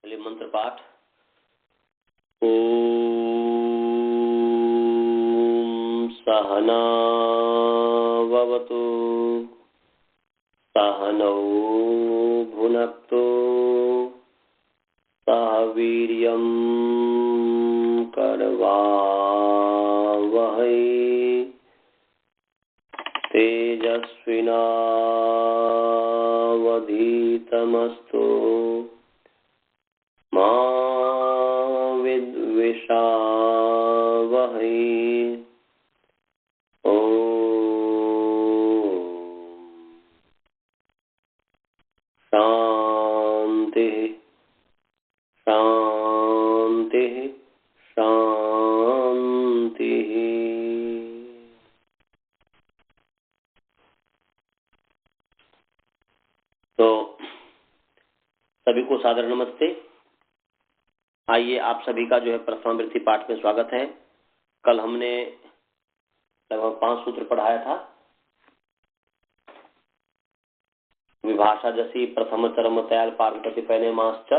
चलिए मंत्र पाठ। ओम सहना भवतु सहनौ भुनक्तु सह वीर्यं करवावहै तेजस्विनावधीतमस्तु मा विद्विषावहै। ओम शांति शांति शांति। तो सभी को सादर नमस्ते। आइए आप सभी का जो है प्रथमावृत्ति पाठ में स्वागत है। कल हमने लगभग 5 सूत्र पढ़ाया था। विभाषा जसी प्रथम चरम तयाल पार्वती पहने माश्च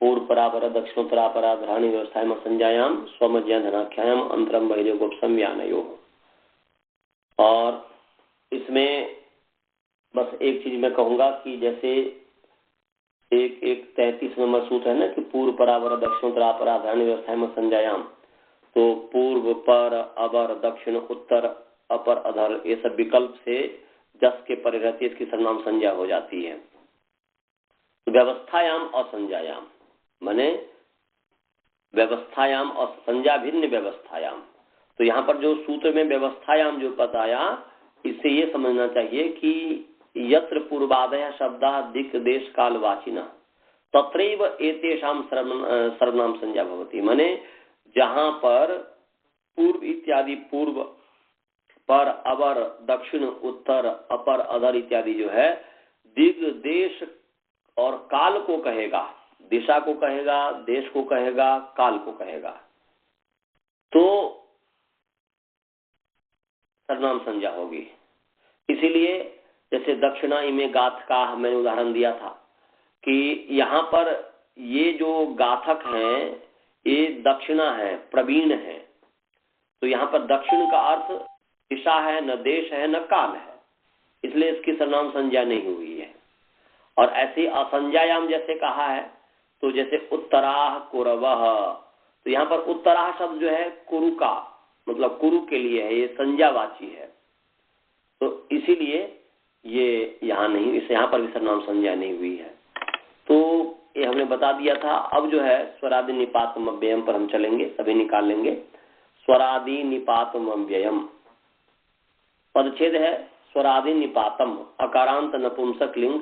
पूर्व परापर दक्षिणोत्तरापरा ग्रहणी व्यवस्था में संज्ञायाम स्वमज्ञान धनाख्यायाम अंतरम बहिर्योगोपसम व्यानयो। और इसमें बस एक चीज मैं कहूंगा कि जैसे एक 33 नंबर सूत्र है ना कि पूर्व परावर दक्षिणोत्तरापरा ग्रहणी व्यवस्था में संज्ञायाम, तो पूर्व पर अवर दक्षिण उत्तर अपर अधर ये सब विकल्प से जस के परे रहती है, इसकी सर्वनाम संज्ञा हो जाती है। तो व्यवस्थायाम और संज्ञायाम माने व्यवस्थायाम और संज्ञा भिन्न व्यवस्थायाम। तो यहाँ पर जो सूत्र में व्यवस्थायाम जो बताया, इससे ये समझना चाहिए कि यत्र पूर्वादय शब्दा दिक् देश काल वाचिना तत्रैव एतेषाम सर्वनाम संज्ञा भवति। माने जहाँ पर पूर्व इत्यादि पूर्व पर अवर दक्षिण उत्तर अपर अधर इत्यादि जो है दिग देश और काल को कहेगा, दिशा को कहेगा, देश को कहेगा, काल को कहेगा, तो सर्वनाम संज्ञा होगी। इसीलिए जैसे दक्षिणा में गाथ का मैंने उदाहरण दिया था कि यहाँ पर ये जो गाथक हैं ये दक्षिणा है, प्रवीण है। तो यहाँ पर दक्षिण का अर्थ दिशा है, न देश है, न काल है, इसलिए इसकी सर्वनाम संज्ञा नहीं हुई है। और ऐसे असंज्ञायाम जैसे कहा है, तो जैसे उत्तराह कुरवः, तो यहाँ पर उत्तराह शब्द जो है कुरु का मतलब कुरु के लिए है, ये संज्ञावाची है। तो इसीलिए ये यहाँ नहीं, इसे यहाँ पर भी सर्वनाम संज्ञा नहीं हुई है। तो ये हमने बता दिया था। अब जो है स्वरादि निपातम अव्ययम पर हम चलेंगे, सभी निकाल लेंगे। स्वरादि निपातम अव्ययम पदच्छेद है स्वरादि निपातम, अकारांत नपुंसक लिंग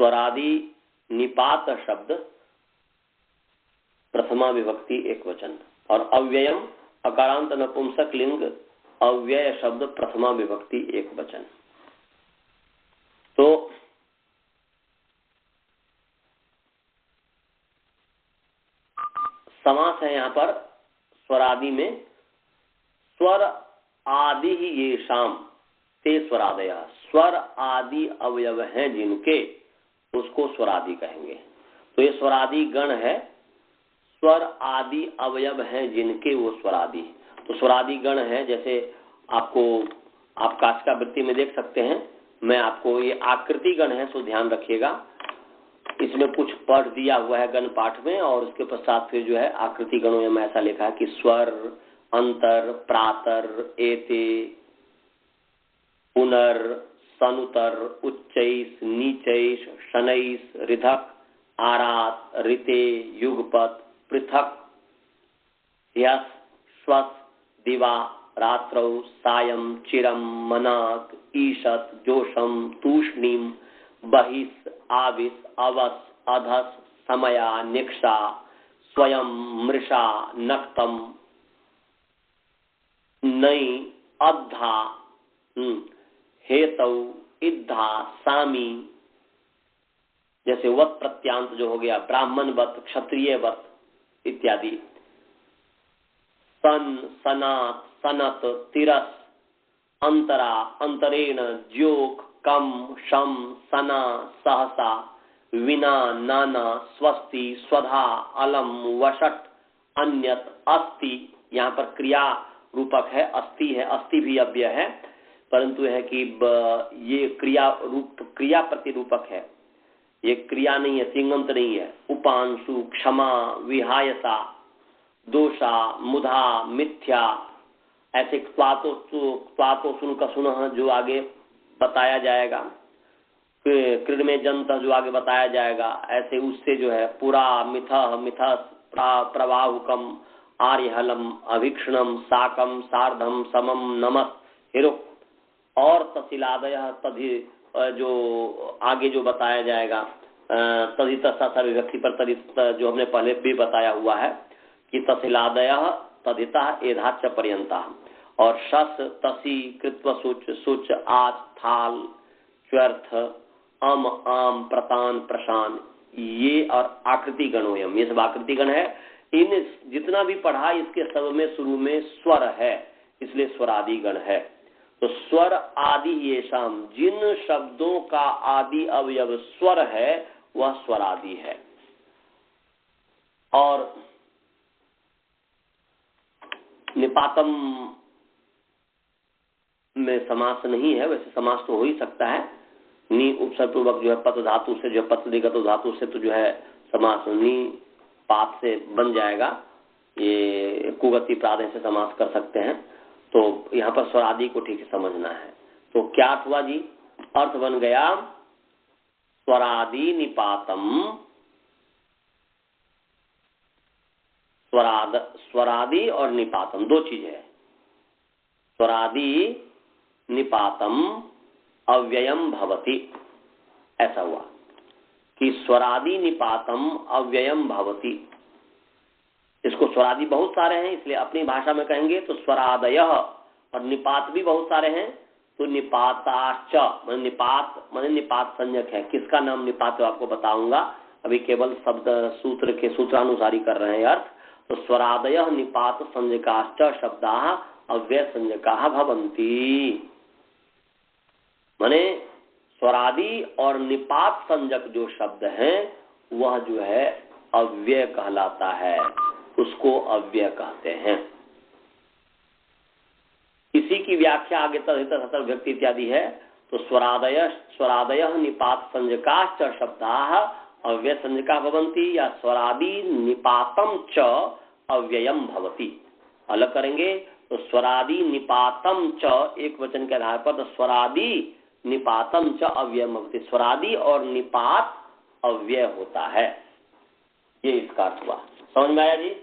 स्वरादि निपात शब्द प्रथमा विभक्ति एक वचन, और अव्ययम अकारांत नपुंसक लिंग अव्यय शब्द प्रथमा विभक्ति एक वचन। तो समास है यहाँ पर स्वरादि में, स्वर आदि ही ये शाम ते स्वरादय, स्वर आदि अवयव हैं जिनके, उसको स्वरादि कहेंगे। तो ये स्वरादि गण है, स्वर आदि अवयव हैं जिनके वो स्वरादि। तो स्वरादि गण है, जैसे आपको आप काशिका वृत्ति में देख सकते हैं। मैं आपको ये आकृति गण है, सो ध्यान रखिएगा। इसमें कुछ पढ़ दिया हुआ है गण पाठ में, और उसके पश्चात फिर जो है आकृति गणों में ऐसा लिखा है कि स्वर, अंतर, प्रातर, एते, पुनर, सनुतर, उच्चैस, नीचैस, शनैस, ऋधक, आरात, ऋते, युगपत, पृथक, यस, स्वस, दिवा, रात्रौ, सायं, चिरम, मनाक, ईशत, जोशम, तूष्णीम, बहिस, आविस, अवस, अधस, समया, निक्षा, स्वयं, मृषा, नक्तम, नई, अद्धा, हेतौ, इद्धा, सामी, जैसे वत प्रत्यांत जो हो गया, ब्राह्मण वत, क्षत्रिय वत इत्यादि, सन, सनात, सनत, तिरस, अंतरा, अंतरेण, ज्योक, कम, शम, सना, सहसा, विना, नाना, स्वस्ति, स्वधा, अलम, वषट, अन्यत, अस्ति। यहाँ पर क्रिया रूपक है, अस्ति है, अस्ति भी अव्यय है, परंतु है कि ये क्रिया प्रतिरूपक है, ये क्रिया नहीं है, सिंगंत नहीं है। उपांशु, क्षमा, विहायसा, दोषा, मुधा, मिथ्या, ऐसे क्वातो सुन जो आगे बताया जाएगा, कृड में जंत जो आगे बताया जाएगा, ऐसे उससे जो है पुरा, मिथस, प्रवाहुकम, आर्यहलम, अभीक्षणम, साकम, सार्धम, समम, नमस, हिरुक और तसिलादय तधि जो आगे जो बताया जाएगा तदित विभक्ति पर तदित जो हमने पहले भी बताया हुआ है कि तसिलादय तदिता एधाच पर्यंता और शस, तसी, कृत्व, सुच, आज, थाल, स्वर्थ, अम, आम, प्रतान, प्रशान, ये और आकृति गणोयम, ये सब आकृति गण है। इन जितना भी पढ़ा इसके सब में शुरू में स्वर है, इसलिए स्वरादि गण है। तो स्वर आदि ये शाम, जिन शब्दों का आदि अवयव स्वर है वह स्वरादि है। और निपातम में समास नहीं है, वैसे समास तो हो ही सकता है। नी उपसर्ग पूर्वक जो है पद धातु से, जो पद दिगत धातु से तो जो है समास नी पात से बन जाएगा, ये कुगति प्रादय से समास कर सकते हैं। तो यहाँ पर स्वरादि को ठीक से समझना है। तो क्या हुआ जी, अर्थ बन गया स्वरादि निपातम, स्वरादि और निपातम दो चीज है। स्वरादि निपातम अव्ययम भवति, ऐसा हुआ कि स्वरादि निपातम अव्ययम भवति। इसको स्वरादि बहुत सारे हैं, इसलिए अपनी भाषा में कहेंगे तो स्वरादय, और निपात भी बहुत सारे हैं तो निपाताश्च, माने निपात संज्ञक है। किसका नाम निपात है आपको बताऊंगा, अभी केवल शब्द सूत्र के सूत्रानुसारी कर रहे हैं अर्थ। तो स्वरादय निपात संज्ञकाश्च शब्दा अव्यय संज्ञका भवन्ति, माने स्वरादि और निपात संज्ञक जो शब्द हैं वह जो है अव्यय कहलाता है, उसको अव्यय कहते हैं। इसी की व्याख्या आगे तथा व्यक्ति इत्यादि है। तो स्वरादय निपात संज्ञकाश्च शब्दाः अव्यय संज्ञका भवन्ति, या स्वरादि निपातम च अव्ययम भवति। अलग करेंगे तो स्वरादि निपातम च एक वचन के आधार पर, तो स्वरादि निपातम च अव्ययम भवति, स्वरादि और निपात अव्यय होता है, ये इसका अर्थ हुआ। समझ में आया जी?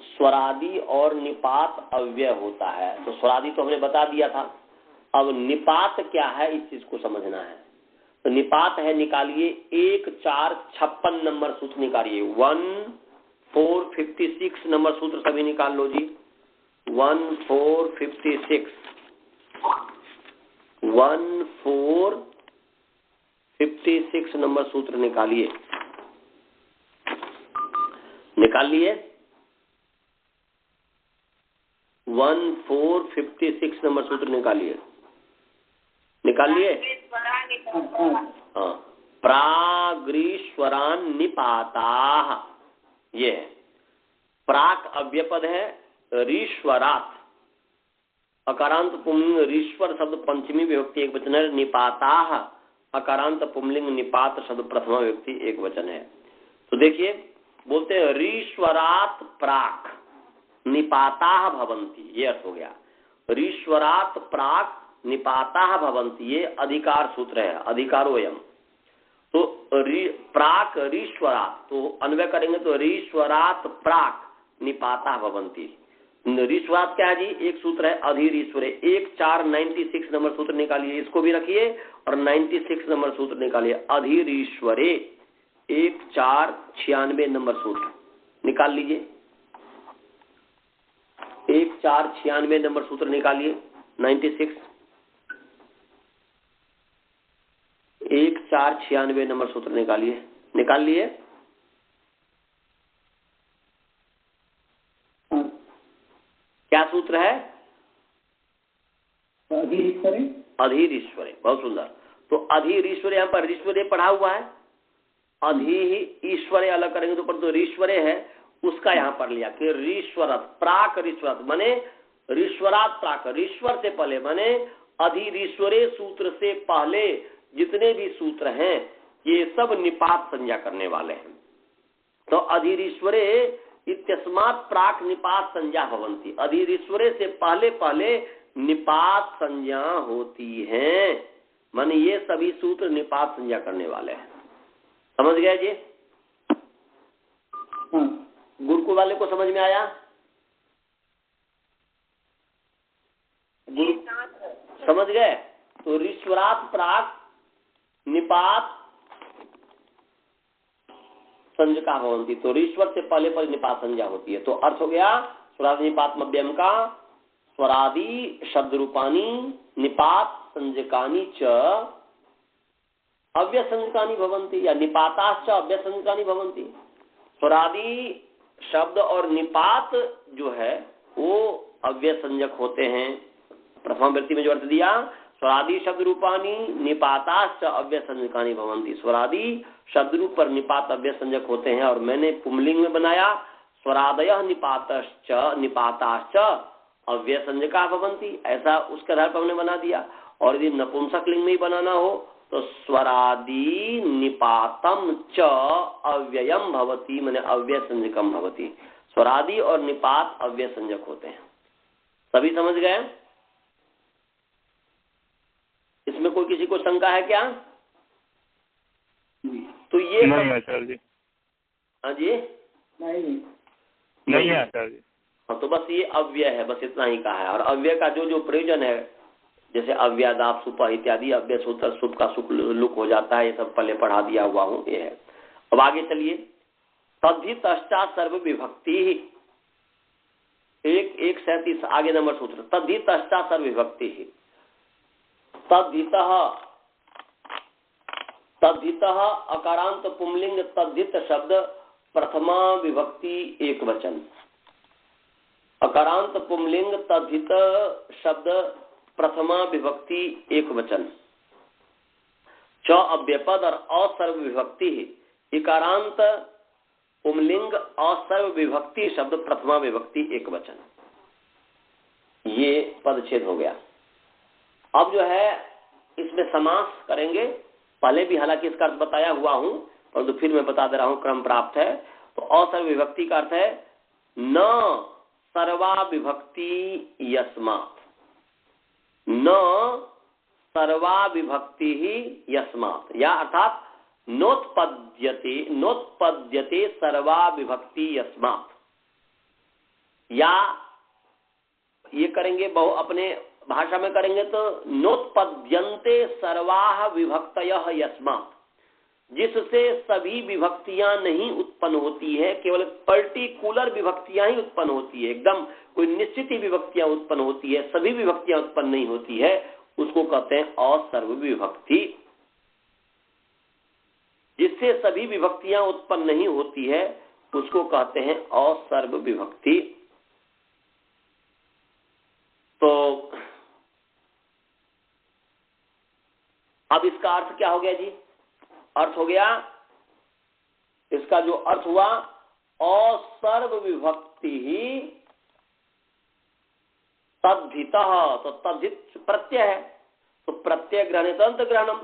स्वरादि और निपात अव्यय होता है। तो स्वरादि तो हमने बता दिया था, अब निपात क्या है इस चीज को समझना है। तो निपात है, निकालिए 1456 नंबर सूत्र निकालिए, 1456 नंबर सूत्र सभी निकाल लो जी। 1456 नंबर सूत्र निकालिए, निकाल लिए। 1456 नंबर सूत्र निकालिए, निकाल लिए। हाँ, प्राग्रीश्वरान निपाताः, ये है। प्राक अव्यपद है, रीश्वरात अकारांत पुंलिंग, रीश्वर शब्द पंचमी विभक्ति एक वचन है, निपाताः अकारांत पुंलिंग, निपात शब्द प्रथमा विभक्ति एक वचन है। तो देखिए बोलते हैं रीश्वरात प्राक निपाताः भवन्ति, ये अर्थ हो गया। रीश्वरात प्राक निपाताः भवन्ति, ये अधिकार सूत्र है, अधिकारोयम। तो प्राक रीश्वरात, तो अन्वय करेंगे तो रीश्वरात प्राक निपाताः भवन्ति। रीश्वरात क्या है जी, एक सूत्र है अधिरीश्वरे। 1496 नंबर सूत्र निकालिए, इसको भी रखिए, और 96 नंबर सूत्र निकालिए, अधिरीश्वरे 1496 नंबर सूत्र निकाल लीजिए। 1496 नंबर सूत्र निकालिए, 96 1496 नंबर सूत्र निकालिए, निकाल लिए। क्या सूत्र है? अधीर ईश्वरे, बहुत सुंदर। तो अधीर ईश्वर, यहाँ पर ईश्वरे पढ़ा हुआ है, अधि ईश्वरे अलग करेंगे तो पर तो ईश्वरे है, उसका यहाँ पर लिया कि रीश्वरत प्राक रीश्वरत माने रीश्वरात प्राक, ईश्वर से पहले माने अधीर ईश्वरे सूत्र से पहले जितने भी सूत्र हैं ये सब निपात संज्ञा करने वाले हैं। तो अधीर ईश्वरे इत्यस्मात् प्राक निपात संज्ञा भवन्ति, अधीर ईश्वरे से पहले पहले निपात संज्ञा होती है, माने ये सभी सूत्र निपात संज्ञा करने वाले हैं। समझ गए जी? गुरुकुल वाले को समझ में आया? गुरु समझ गए? तो ऋश्वरात प्राक निपात संज्ञा भवन्ति, तो ईश्वर से पहले पर निपात संज्ञा होती है। तो अर्थ हो गया स्वरादि निपात मध्यम का स्वरादि शब्द रूपानी निपात संज्ञकानी च अव्यय संज्ञकानी भवन्ति, या निपाताश्च अव्यय संज्ञकानी भवन्ति। स्वरादि शब्द और निपात जो है वो अव्यय संज्ञक होते हैं। प्रथम व्यक्ति में जो अर्थ दिया स्वरादि शब्द रूपानी निपाताश्च अव्यय संज्ञकानी भवन्ति, स्वरादि शब्द रूप पर निपात अव्यय संज्ञक होते हैं। और मैंने पुंलिंग में बनाया स्वरादयः निपातश्च निपाताश्च अव्यय संज्ञका भवन्ति, ऐसा उसके आधार पर हमने बना दिया। और यदि नपुंसक लिंग में ही बनाना हो तो स्वरादि निपातम च अव्ययम भवति, माने अव्यय संज्ञकम भवति। स्वरादि और निपात अव्यय संज्ञक होते हैं। सभी समझ गए? इसमें कोई किसी को शंका है क्या? तो ये नहीं है सर जी। हाँ जी, नहीं है सर जी। हाँ, तो बस ये अव्यय है, बस इतना ही कहा है। और अव्यय का जो जो प्रयोजन है, जैसे अव्यादाप सुप इत्यादि, अव्यय सूत्र सुप का सुप लुक हो जाता है, ये सब पहले पढ़ा दिया हुआ हूँ, ये है। अब आगे चलिए। तद्धित पश्चात सर्व विभक्ति, 1:37 आगे नंबर सूत्र। तद्धित पश्चात सर्व विभक्ति, तद्धितः अकारांत पुंलिंग तद्धित शब्द प्रथमा विभक्ति एक वचन। अकारांत पुंलिंग तद्धित शब्द प्रथमा विभक्ति एक वचन। च अव्यपद और असर्व विभक्ति, इकारांत पुंलिंग असर्व विभक्ति शब्द प्रथमा विभक्ति एक वचन। ये पदच्छेद हो गया। अब जो है इसमें समास करेंगे, पहले भी हालांकि इसका अर्थ बताया हुआ हूं, परंतु फिर मैं बता दे रहा हूं, क्रम प्राप्त है। तो असर्व विभक्ति का अर्थ है न सर्वा विभक्ति यस्मात्, न सर्वा विभक्ति ही यस्मात्, या अर्थात नोत्पद्यते सर्वा विभक्ति यस्मात्, या ये करेंगे बहु अपने भाषा में करेंगे तो नोत्पद्यन्ते सर्वाः विभक्तयः यस्मात्, जिससे सभी विभक्तियां नहीं उत्पन्न होती है, केवल पर्टिकुलर विभक्तियां ही उत्पन्न होती है, एकदम कोई निश्चित ही विभक्तियां उत्पन्न होती है, सभी विभक्तियां उत्पन्न नहीं होती है, उसको कहते हैं असर्व विभक्ति। जिससे सभी विभक्तियां उत्पन्न नहीं होती है उसको कहते हैं असर्व विभक्ति। तो अब इसका अर्थ क्या हो गया जी? अर्थ हो गया, इसका जो अर्थ हुआ असर्व विभक्ति ही तद्धितः, तो तद्धित प्रत्यय है, तो प्रत्यय ग्रहण तंत्र ग्रहणम,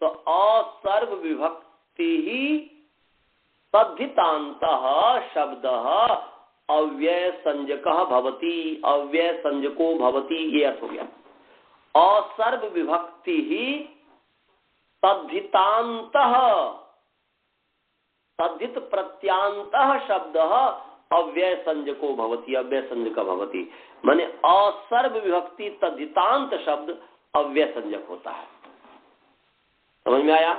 तो असर्व विभक्ति ही तद्धितान्तः शब्दः अव्यय संज्ञकः भवति, अव्यय संज्ञको भवति, ये अर्थ हो गया। असर्व विभक्ति ही तद्धितान्तः, तद्धित प्रत्यांतः शब्दः अव्यय संज्ञको भवति, अव्यय संज्ञक भवति, माने असर्व विभक्ति तद्धितांत शब्द अव्यय संज्ञक होता है। समझ में आया?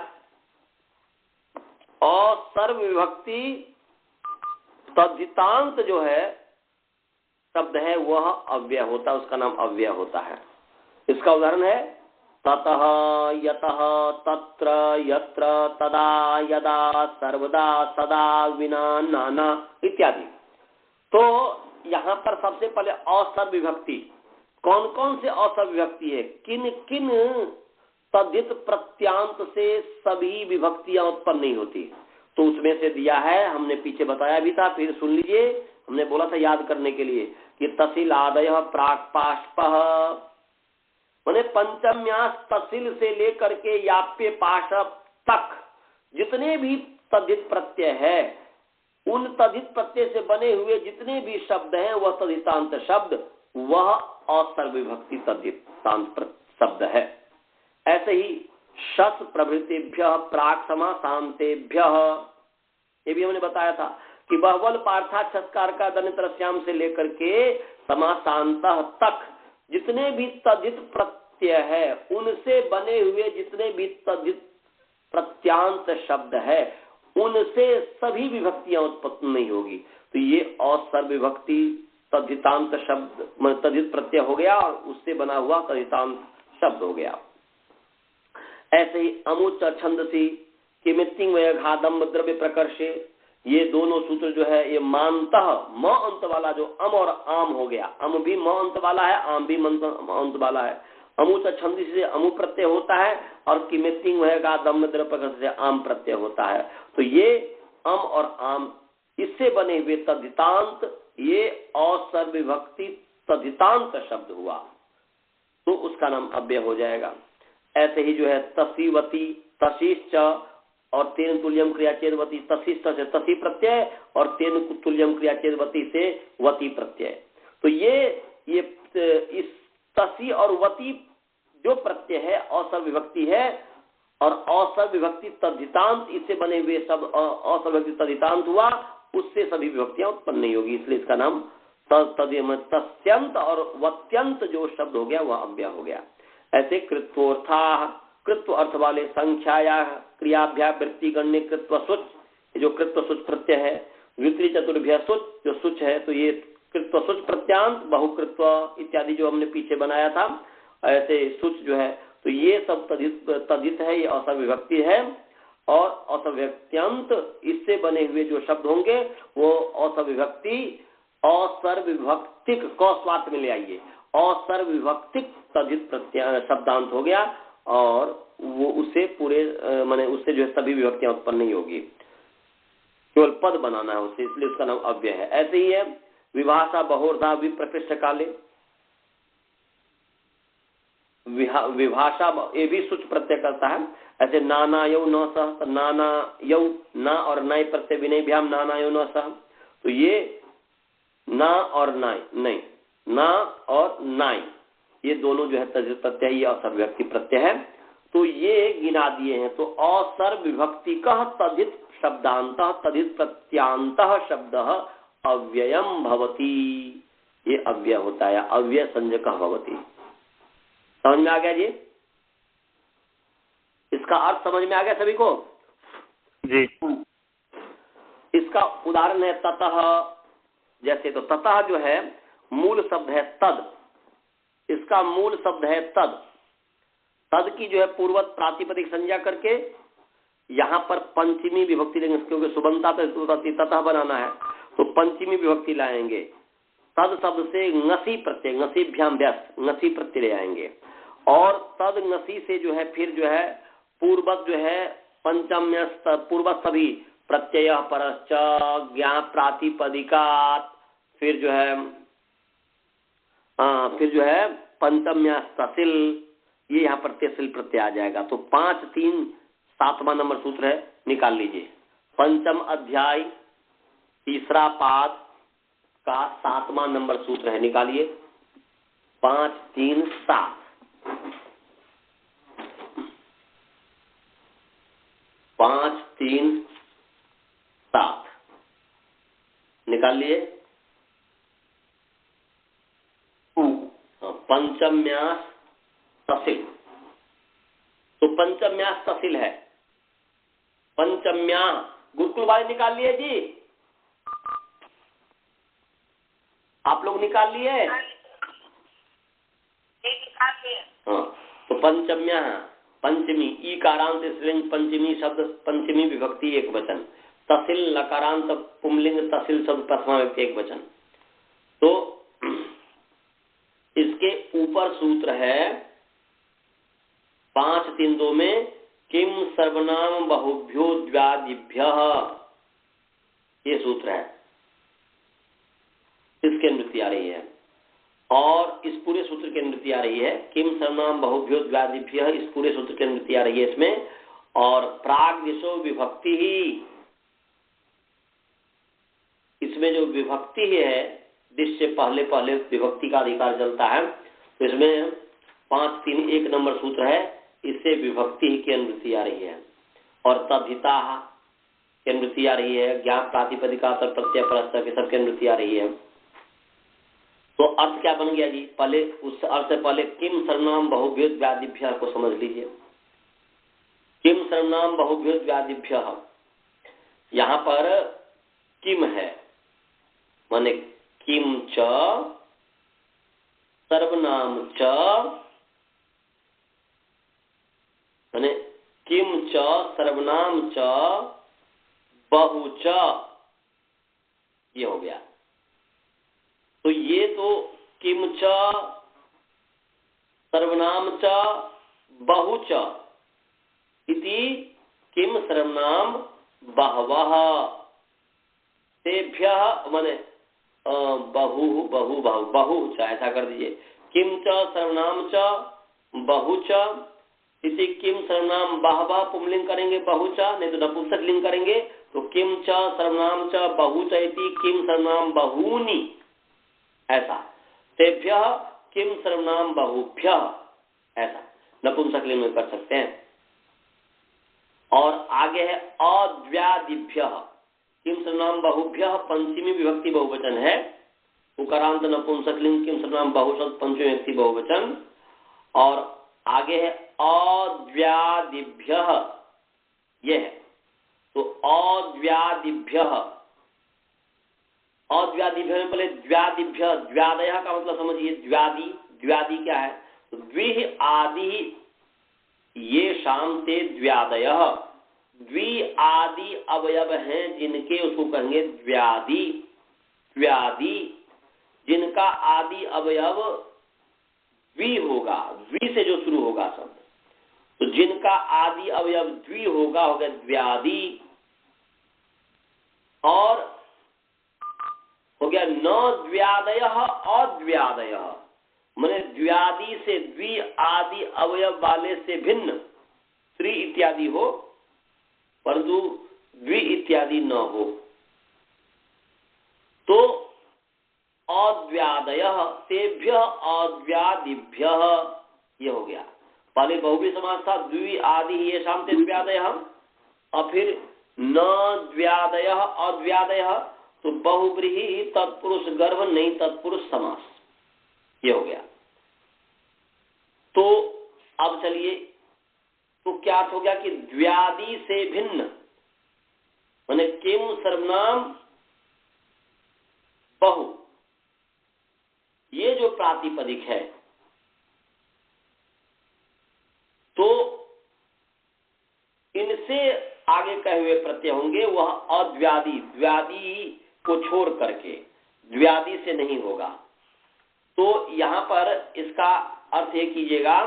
असर्व विभक्ति तद्धितांत जो है शब्द है वह अव्यय होता है, उसका नाम अव्यय होता है। इसका उदाहरण है ततः यतः तत्र यत्र तदा यदा सर्वदा सदा विना नाना इत्यादि। तो यहाँ पर सबसे पहले असर्व विभक्ति, कौन कौन से असर्व विभक्ति है, किन किन तद्धित प्रत्यांत से सभी विभक्तियां उत्पन्न नहीं होती। तो उसमें से दिया है, हमने पीछे बताया भी था, फिर सुन लीजिए। हमने बोला था याद करने के लिए कि तसिल आदय प्राक पाष्प, माने पंचम्यास तसिल से लेकर के याप्य पाश तक जितने भी तद्धित प्रत्यय है, उन तद्धित प्रत्यय से बने हुए जितने भी शब्द हैं वह तद्धितांत शब्द, वह असर्व विभक्ति तद्धितांत शब्द है। ऐसे ही शस प्रभृतिभ्य प्राक समासांतेभ्य, ये भी हमने बताया था कि बहुवल पार्थात छस्कार का दनित्रस्याम से लेकर के समासांत तक जितने भी तद्धित प्रत्यय है, उनसे बने हुए जितने भी तद्धित प्रत्यांत शब्द है, उनसे सभी विभक्तियां उत्पन्न नहीं होगी। तो ये असर्व विभक्ति तद्धितांत शब्द तद्धित प्रत्यय हो गया और उससे बना हुआ तद्धितांत शब्द हो गया। ऐसे ही अमुच छंदसी किमितिंग वयघादम द्रव्य प्रकर्षे, ये दोनों सूत्र जो है ये मानतः म अंत वाला जो अम और आम हो गया, अम भी म अंत वाला है, आम भी अंत वाला है। अमुच छंदी से अमु प्रत्यय होता है और किमितिंग वयघा दम द्रव्य प्रकर्ष से आम प्रत्यय होता है। तो ये अम और आम इससे बने हुए तद्धितांत, ये असर्व विभक्ति तद्धितांत शब्द हुआ, तो उसका नाम अव्यय हो जाएगा। ऐसे ही जो है तसीवती तसीश्च और तेन तुल्यम क्रियाचेदवती, तसीश्च से तसी प्रत्यय और तेन तुल्यम क्रियाचेदवती से वती प्रत्यय। तो ये इस तसी और वती जो प्रत्यय है असर्व विभक्ति है, और असर्व विभक्ति तद्धितांत इससे बने हुए सब असर्व विभक्ति तद्धितांत हुआ, उससे सभी विभक्तियां उत्पन्न नहीं होगी, इसलिए इसका नाम तस्यंत और वत्यंत जो शब्द हो गया वह अव्यय हो गया। ऐसे कृत्वोर्था, कृत्व अर्थ वाले संख्या या क्रियाभ्या वृत्ति गण्य कृत्व सुच, जो कृत्व सुच प्रत्यय है, द्वितीय चतुर्भ्य सुच जो सुच है, तो ये कृत्व सुच प्रत्यांत बहुकृत्व इत्यादि जो हमने पीछे बनाया था, ऐसे सुच जो है, तो ये सब तद्धित है, ये असर्व विभक्ति है। और असर्व विभक्त्यंत इससे बने हुए जो शब्द होंगे वो असर्व विभक्ति असर्व विभक्तिक क स्वार्थ में ले आइए, असर्व विभक्तिक तद्धित प्रत्यय शब्दांत हो गया, और वो उससे पूरे माने उससे जो है सभी विभक्तियां उत्पन्न नहीं होगी, केवल पद बनाना है उससे, इसलिए उसका नाम अव्यय है। ऐसे ही है विभाषा बहुर्धा विप्रकृष्ट काले, विभाषा ये भी सुच प्रत्यय करता है। ऐसे नाना यौ न सह, नाना यौ ना और नाई प्रत्यय विनयभ्याम नाना यौ न सह, तो ये ना और नाई नहीं, ना और नाई ये दोनों जो है तद्धित प्रत्यय, ये असर्व विभक्ति प्रत्यय है, तो ये गिना दिए हैं। तो असर्व विभक्ति का तद्धित शब्दांत तद्धित प्रत्यांत शब्द अव्ययम भवति, ये अव्यय होता है, अव्यय संज्ञक भवति। समझ में आ गया जी? इसका अर्थ समझ में आ गया सभी को? जी। इसका उदाहरण है ततः, जैसे तो ततः जो है मूल शब्द है तद, इसका मूल शब्द है तद, तद की जो है पूर्वत प्रातिपदिक संज्ञा करके यहाँ पर पंचमी विभक्ति लेंगे, क्योंकि सुबंता ततः बनाना है तो पंचमी विभक्ति लाएंगे। तद शब्द से ngसी प्रत्यय, ngसीभ्याम व्यस्त ngसी प्रत्यय ले आएंगे, और तद ngसी से जो है फिर जो है पूर्वत जो है पंचम्य पूर्वत सभी प्रत्यय परश्च ज्ञा प्रातिपदिकात, फिर जो है पंचम्य तसिल, ये यहाँ पर तेसिल प्रत्यय आ जाएगा। तो 5 3 7वां नंबर सूत्र है, निकाल लीजिए। पंचम अध्याय तीसरा पाद का 7वां नंबर सूत्र है, निकालिए। 5 3 7, 5 3 7 निकाल लिए। पंचम्यास तसिल, तो पंचम्यास तसिल है, पंचम्या गुरुकुल वाले निकाल लिए जी, आप लोग निकाल लिए? हाँ, तो पंचम्या पंचमी, ई कारांत स्त्रीलिंग पंचमी शब्द पंचमी विभक्ति एक वचन, तसिल लकारांत पुंलिंग तसिल शब्द प्रथमा व्यक्ति एक वचन। तो इसके ऊपर सूत्र है 5 3 2 में किम सर्वनाम बहुभ्यो द्व्यादिभ्यः, ये सूत्र है, इसके अनुवृत्ति आ रही है। और इस पूरे सूत्र की अनुवृत्ति आ रही है किम सर्वनाम बहुभ्यो द्व्यादिभ्यः, इस पूरे सूत्र की अनुवृत्ति आ रही है इसमें। और प्राग दिशो विभक्ति ही, इसमें जो विभक्ति है, दिश से पहले पहले विभक्ति का अधिकार चलता है, तो इसमें 5 3 1 नंबर सूत्र है, इससे विभक्ति की अनुवृत्ति आ रही है। और तद्धिता की अनुवृत्ति आ रही है, ज्ञान प्रातिपदिका तर प्रत्यय परस्पर के सबकी अनुवृत्ति आ रही है। तो अर्थ क्या बन गया जी? पहले उस अर्थ से पहले किम सर्वनाम बहुभ्यो द्व्यादिभ्यः को समझ लीजिए। किम सर्वनाम बहुभ्यो द्व्यादिभ्यः, यहाँ पर किम है, माने किम च सर्वनाम च, माने किम च सर्वनाम च बहु च, ये हो गया। तो ये तो किम च सर्वनाम च बहु च इति किम सर्वनाम बहवः तेभ्यः, माने बहु बहु बहु बहु च, ऐसा कर दीजिए। किम च सर्वनाम च बहु च इति किम सर्वनाम बहवः पुंलिंग करेंगे बहु च, नहीं तो नपुंसक लिंग करेंगे तो किम च सर्वनाम च बहु च इति किम सर्वनाम बहूनि, ऐसा। तेभ्यः किम सर्वनाम बहुभ्यः, ऐसा नपुंसक लिंग में कर सकते हैं। और आगे है अद्व्यादिभ्यः, किम सर्वनाम बहुभ्यः पंचमी विभक्ति बहुवचन है, उकारांत नपुंसक लिंग किम सर्वनाम बहुशब्द पंचमी विभक्ति बहुवचन। और आगे है अद्व्यादिभ्यः, यह है। तो अद्व्यादिभ्यः, अद्व्यादिभ्यः में पहले द्व्यादिभ्यः, द्व्यादयः का मतलब समझिए, द्व्यादि, द्व्यादि क्या है? तो द्वि आदि ये शाम ते द्व्यादयः, द्वि आदि अवयव हैं जिनके, उसको कहेंगे द्व्यादि। द्व्यादि जिनका आदि अवयव द्वि होगा, द्वि से जो शुरू होगा शब्द, तो जिनका आदि अवयव द्वि होगा, हो गया द्व्यादि। और हो गया न द्व्यादयः अद्व्यादयः, माने द्व्यादि से द्वि आदि अवयव वाले से भिन्न त्रि इत्यादि हो, परंतु द्वि इत्यादि न हो, तो अद्व्यादयः तेभ्यः अद्व्यादिभ्यः, ये हो गया। पहले बहुव्रीहि समास था, द्वि आदि ये शाम ते द्व्यादयः, और फिर न द्व्यादयः अद्व्यादयः, तो बहुव्रीहि तत्पुरुष गर्भ नहीं तत्पुरुष समास, ये हो गया। तो अब चलिए, तो क्या अर्थ हो गया कि द्व्यादि से भिन्न, माने किम सर्वनाम बहु, ये जो प्रातिपदिक है, तो इनसे आगे कहे हुए प्रत्यय होंगे वह अद्व्यादि, द्व्यादि को छोड़ करके, द्व्यादि से नहीं होगा। तो यहां पर इसका अर्थ ये कीजिएगा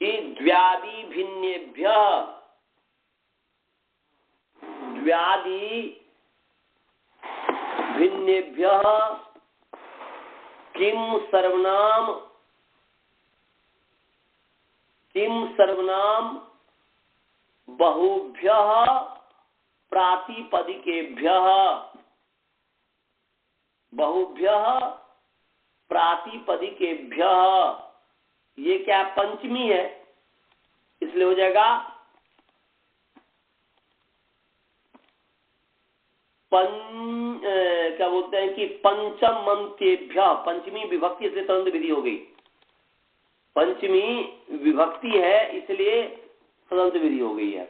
कि द्व्यादि भिन्नेभ्यः, द्व्यादि भिन्नेभ्यः किम सर्वनाम बहुभ्यः प्रातिपदिकेभ्यः, बहुभ्यः प्रातिपदिकेभ्यः, ये क्या पंचमी है, इसलिए हो जाएगा क्या बोलते हैं कि पंचम मंत्येभ्यः, पंचमी विभक्ति इसलिए तदंत विधि हो गई, पंचमी विभक्ति है इसलिए तदंत विधि हो गई है।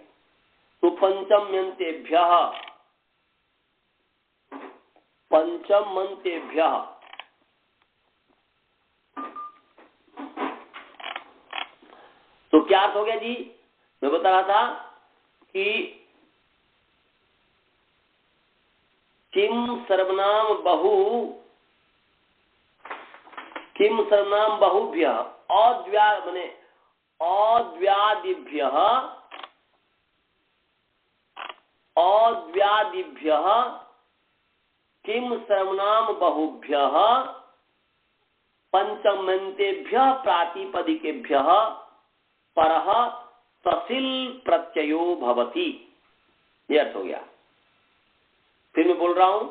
तो पंचम्यंतेभ्यः, पंचम मंत्येभ्यः, तो क्या अर्थ हो गया जी? मैं बता रहा था कि किम सर्वनाम बहुभ्यः माने अद्व्यादिभ्यः किम सर्वनाम बहुभ्यः पंचम्यन्तेभ्यः प्रातिपदिकेभ्यः परः तसिल प्रत्ययो भवति। ये अर्थ हो गया। फिर मैं बोल रहा हूं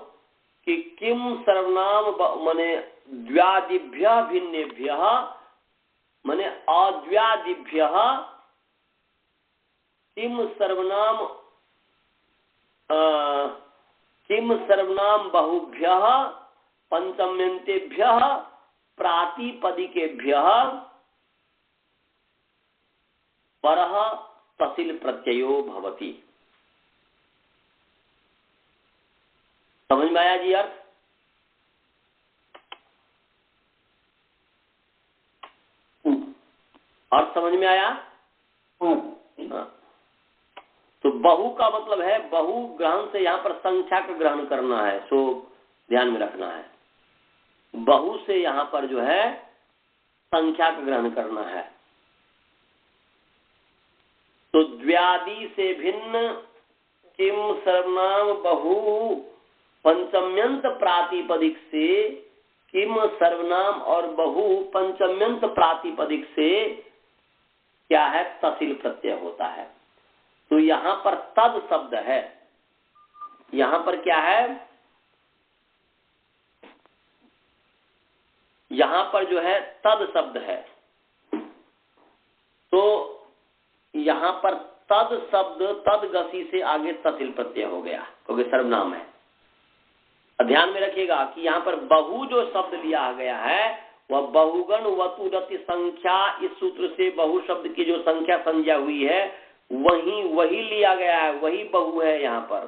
कि किम सर्वनाम माने द्व्यादिभ्यः भिन्नेभ्यः माने अद्व्यादिभ्यः किम सर्वनाम बहुभ्यः पंचम्यन्तेभ्यः प्रातिपदिकेभ्यः परः तसिल प्रत्ययो भवति। समझ में आया जी अर्थ? अर्थ समझ में आया? हाँ। तो बहु का मतलब है, बहु ग्रहण से यहाँ पर संख्या का ग्रहण करना है, सो ध्यान में रखना है। बहु से यहाँ पर जो है संख्या का ग्रहण करना है। तो द्व्यादि से भिन्न किम सर्वनाम बहु पंचम्यंत प्रातिपदिक से किम सर्वनाम और बहु पंचम्यंत प्रातिपदिक से क्या है? तसिल प्रत्यय होता है। तो यहां पर तद शब्द है, यहां पर क्या है? यहां पर जो है तद शब्द है। तो यहां पर तद शब्द तद गति से आगे तसिल प्रत्यय हो गया क्योंकि सर्वनाम है। ध्यान में रखिएगा कि यहाँ पर बहु जो शब्द लिया गया है वह बहुगण वतुरति संख्या, इस सूत्र से बहु शब्द की जो संख्या संज्ञा हुई है वही लिया गया है, वही बहु है यहाँ पर।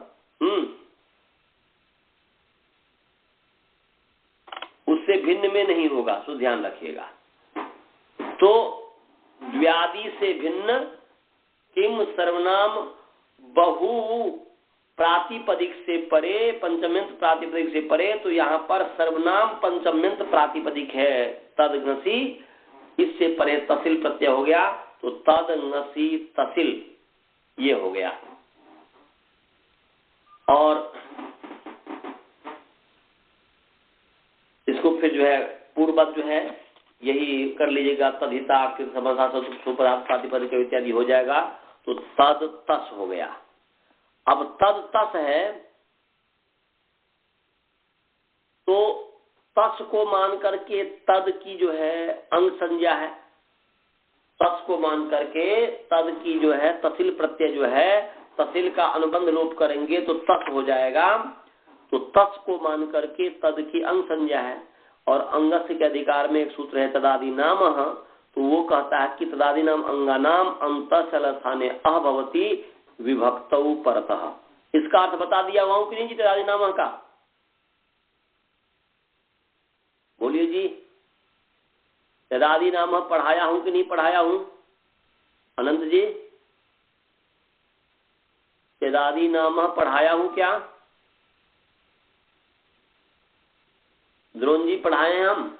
उससे भिन्न में नहीं होगा, सो ध्यान रखिएगा। तो द्व्यादि से भिन्न किम सर्वनाम बहु प्रातिपदिक से परे, पंचम्यंत प्रातिपदिक से परे, तो यहाँ पर सर्वनाम पंचम्यंत प्रातिपदिक है तदग्नसी, इससे परे तसिल प्रत्यय हो गया। तो तदग्नसी तसिल ये हो गया। और इसको फिर जो है पूर्ववत जो है यही कर लीजिएगा, तद्धिता प्रातिपदिक इत्यादि हो जाएगा। तो तद तस हो गया। अब तद तस है तो तस को मान करके तद की जो है अंग संज्ञा है, तस को मान करके तद की जो है तसिल प्रत्यय जो है, तसिल का अनुबंध लोप करेंगे तो तस हो जाएगा। तो तस को मान करके तद की अंग संज्ञा है। और अंगस्य के अधिकार में एक सूत्र है तदादि नाम, तो वो कहता है कि तदादि नाम अंगानाम अंतःशल स्थाने अभवति विभक्तौ परतः। इसका अर्थ बता दिया हुआ हूं कि नहीं जी तदादि नाम का? बोलिए जी, तदादि नाम पढ़ाया हूं कि नहीं पढ़ाया हूं? अनंत जी, तदादि नाम पढ़ाया हूं क्या? द्रोण जी पढ़ाए हैं हम?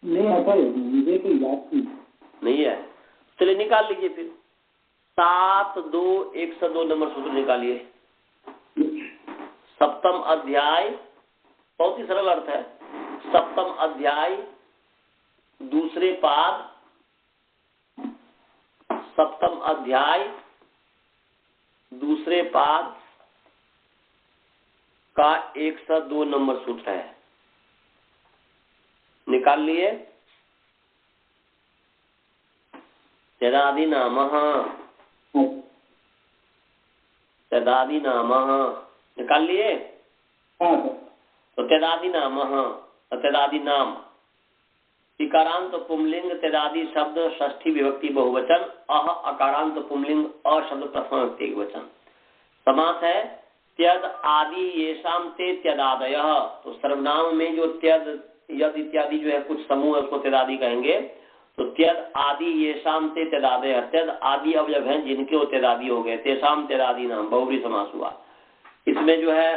नहीं आता है, मुझे कोई याद नहीं है। चलिए निकाल लीजिए फिर। 7-2-102 नंबर सूत्र निकालिए। सप्तम अध्याय, बहुत ही सरल अर्थ है। सप्तम अध्याय दूसरे पाद, सप्तम अध्याय दूसरे पाद का 102 नंबर सूत्र है। निकाल लिए। तदादि नामः, तदादि नामः निकाल लिए। तो तदादि नामः, तदादि नाम इकारांत पुंलिंग तदादि शब्द षष्ठी विभक्ति बहुवचन, अह अकारांत पुंलिंग अ शब्द प्रथम विभक्ति एकवचन। समास है त्यद आदि येषाम ते त्यदादयः। तो सर्वनाम में जो त्यद यद इत्यादि जो है कुछ समूह है उसको त्यदादि कहेंगे। तो त्यद आदि येषाम ते त्यदादयः, त्यद आदि अवयव हैं जिनके वो त्यदादि हो गए, तेषाम त्यदादि नाम बहुव्रीहि समास हुआ। इसमें जो है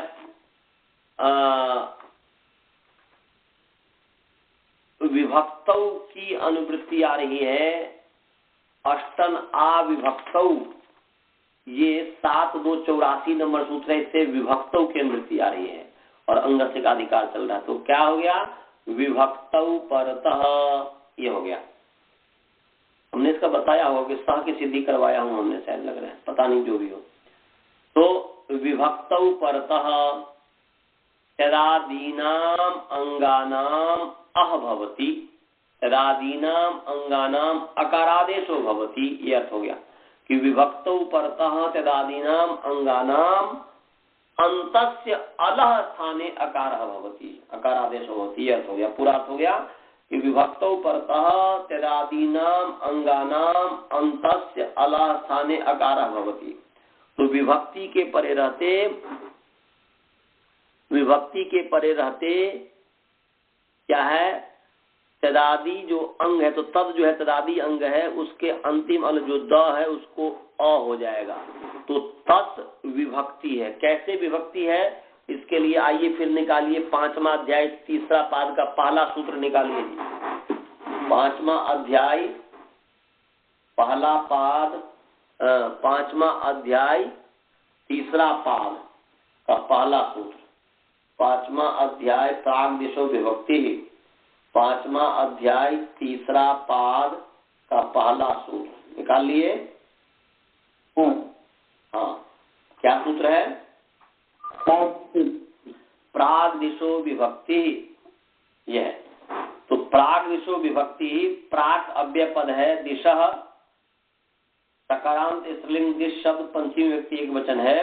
विभक्तौ की अनुवृत्ति आ रही है, अष्टन अविभक्तौ, ये 7284 नंबर सूत्र है, इससे विभक्तौ की अनुवृत्ति आ रही है और अंगस्य का अधिकार चल रहा है। तो क्या हो गया, विभक्तौ परतः, ये हो गया। हमने इसका बताया होगा कि सह की सिद्धि करवाया हूं हमने, शायद लग रहा है, पता नहीं, जो भी हो। तो विभक्तौ परतः तदादीनाम अंगानाम अह भवति, तदादीनाम अंगानाम अकारादेशो भवति, ये अर्थ हो गया कि विभक्तौ परतः तदादीनाम अंगानाम अंतस्य अलह स्थाने अकारः भवति, अकारादेशो भवति, ये अर्थ हो गया। पूरा अर्थ हो गया कि विभक्तौ परतः तदादीनाम अंगानाम अंतस्य अलह स्थाने अकारः भवति। तो विभक्ति के परे रहते क्या है, तदादी जो अंग है, तो तद जो है तदादी अंग है, उसके अंतिम अल जो द है उसको अ हो जाएगा, तो तत् विभक्ति है। कैसे विभक्ति है, इसके लिए आइए फिर निकालिए 5वां अध्याय 3रा पाद का पहला सूत्र निकालिए जी। 5वां अध्याय पहला पाद, 5वां अध्याय 3रा पाद का पहला सूत्र, 5वां अध्याय प्राग दिशो विभक्ति, 5वां अध्याय 3रा पाद का पहला सूत्र निकाल लिए। हाँ, क्या सूत्र है, प्राग दिशो विभक्ति, यह। तो प्राग दिशो विभक्ति, प्राक अव्यय पद है, दिशः सकारांत स्त्रीलिंग दिश शब्द पंचमी व्यक्ति एक वचन है,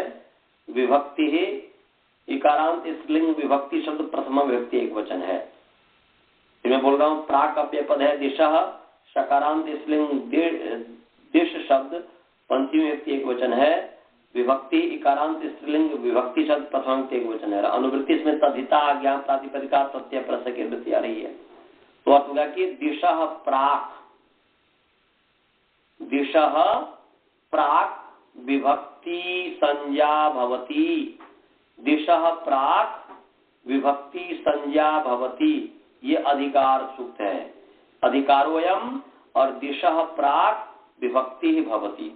विभक्ति इकारांत स्त्रीलिंग विभक्ति शब्द प्रथमा व्यक्ति एक वचन है। मैं बोल रहा हूँ प्राक अव्यय पद है, दिशः सकारांत स्त्रीलिंग दिश शब्द पंचमी व्यक्ति एक वचन है, विभक्ति इकारांत स्त्रीलिंग विभक्ति शब्द प्रथमा व्यक्ति एक वचन है। अनुवृत्ति इसमें तद्धिता ज्ञान प्रातिपदिका प्रत्यय प्रसय की वृत्ति आ रही है। तो अर्थ होगा कि दिशः प्राक, दिशः प्राक विभक्ति संज्ञा भवति, दिशः प्राक विभक्ति संज्ञा भवति, ये अधिकार सूक्त है। अधिकारोयम और दिशः प्राक विभक्ति भवति।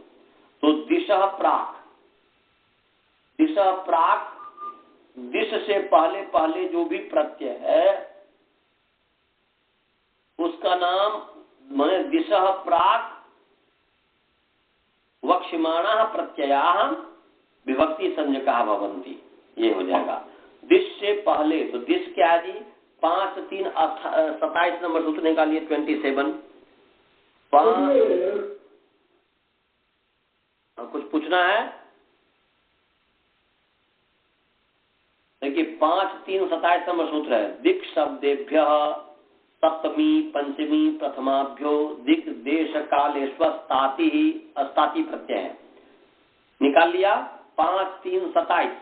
तो दिशः प्राक, दिशः प्राक, दिश से पहले पहले जो भी प्रत्यय है उसका नाम माने दिशः प्राक वक्ष्यमाणाः प्रत्ययाः विभक्ति संज्ञकाः भवन्ति, ये हो जाएगा। दिश से पहले, तो दिश क्या है जी, 5 3 27 नंबर सूत्र निकालिए 27। कुछ पूछना है, देखिए 5 3 27 नंबर सूत्र है, दिक् शब्देभ्य सप्तमी पंचमी प्रथमाभ्यो दिक् देश कालेष्वस्ताति ही अस्ताति प्रत्यय है। निकाल लिया 5 3 27,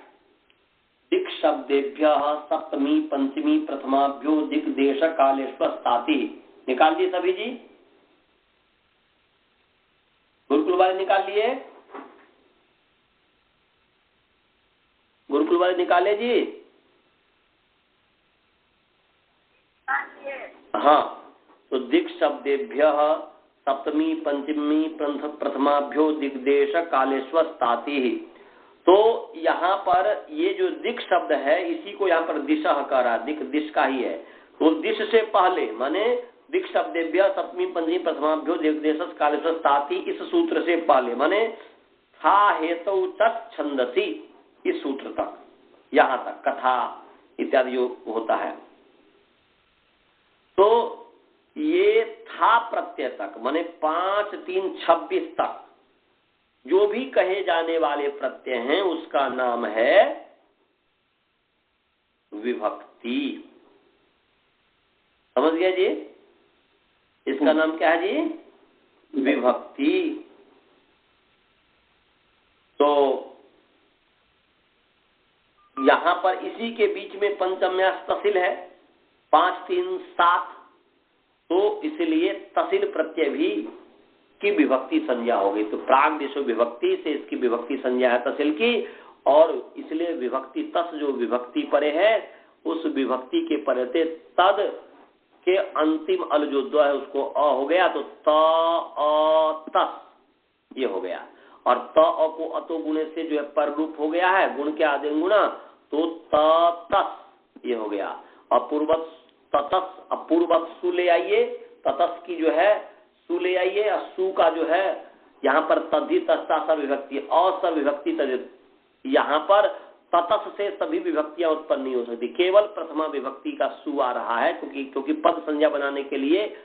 दिक् शब्देभ्य सप्तमी पंचमी प्रथमाभ्यो दिक् देश कालेष्वस्ताति, निकाल दिए सभी जी, गुरुकुल वाले निकाल लिए, गुरुकुल वाले निकाले जी। हाँ, तो दिक् शब्देभ्य सप्तमी पंचमी प्रथमाभ्यो दिग्देश कालेष्वस्ताति। तो यहाँ पर ये जो दिक् शब्द है इसी को यहाँ पर दिशा कह रहा है, दिक् दिश का ही है। तो दिश से पहले माने दिक् शब्देभ्य सप्तमी पंचमी प्रथमाभ्यो दिग्देश कालेष्वस्ताति, इस सूत्र से पहले माने था हेतु तत् छंदसी, इस सूत्र तक, यहाँ तक कथा इत्यादि जो होता है। तो ये था प्रत्यय तक माने 5 3 26 तक जो भी कहे जाने वाले प्रत्यय हैं उसका नाम है विभक्ति। समझ गया जी, इसका नाम क्या है जी, विभक्ति। तो यहां पर इसी के बीच में पंचम्यास तसिल है 5 3 7, तो इसलिए तसिल प्रत्यय भी की विभक्ति संज्ञा हो गई। तो प्राग दिशो विभक्ति से इसकी विभक्ति संज्ञा है तसिल की, और इसलिए विभक्ति तस जो विभक्ति परे है उस विभक्ति के परे तद के अंतिम अल जो द है उसको अ हो गया, तो त अ तस ये हो गया। और त अ को अतो गुणे से जो है पर रूप हो गया है, गुण के आदि गुणा, तो त तस ये हो गया। अपूर्वत ततस, अपूर्वत सु ले आइए, ततस की जो है सु ले आइए, और सु का जो है यहाँ पर तद्धि तस्ता सब विभक्ति और सब विभक्ति तद्धित, यहाँ पर ततस से सभी विभक्तियां उत्पन्न नहीं हो सकती, केवल प्रथमा विभक्ति का सु आ रहा है, क्योंकि पद संज्ञा बनाने के लिए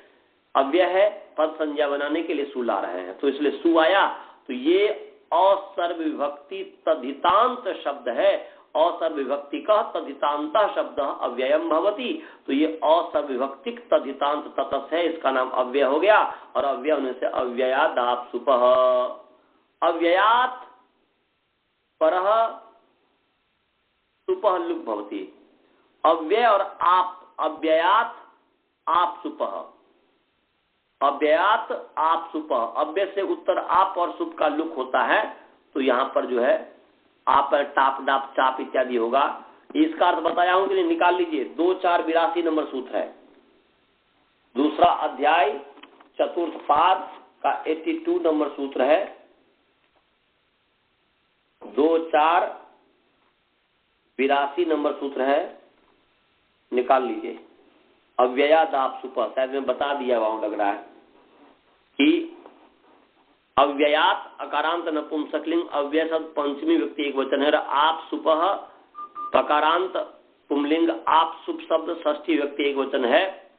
अव्यय है, पद संज्ञा बनाने के लिए सु ला रहे हैं, तो इसलिए सु आया। तो ये असर्व विभक्ति तद्धितांत शब्द है, असर्व विभक्ति का तद्धितांत शब्द अव्ययम भवति, तो ये असर्व विभक्तिक तद्धितांत ततस है, इसका नाम अव्यय हो गया। और अव्यय होने से अव्ययाद आप सुपह, अव्ययात परह सुपह लुक भवति, अव्यय और आप, अव्ययात आप सुपह, अव्ययात आप सुपह, अव्यय से उत्तर आप और सुप का लुक होता है, तो यहाँ पर जो है आप टाप डाप चाप इत्यादि होगा। इसका अर्थ बताया हूं कि नहीं, निकाल लीजिए। 2482 नंबर सूत्र है, दूसरा अध्याय चतुर्थ पाद का 82 नंबर सूत्र है, 2482 नंबर सूत्र है, निकाल लीजिए। अव्ययाद आप सुपह, शायद मैं बता दिया वहां लग रहा है कि अव्ययात अकारांत नपुंसकलिंग अव्यय शब्द पंचमी व्यक्ति एक वचन है, आप सुपह पकारांत पुंलिंग आप सुप शब्द षष्ठी व्यक्ति एक वचन है,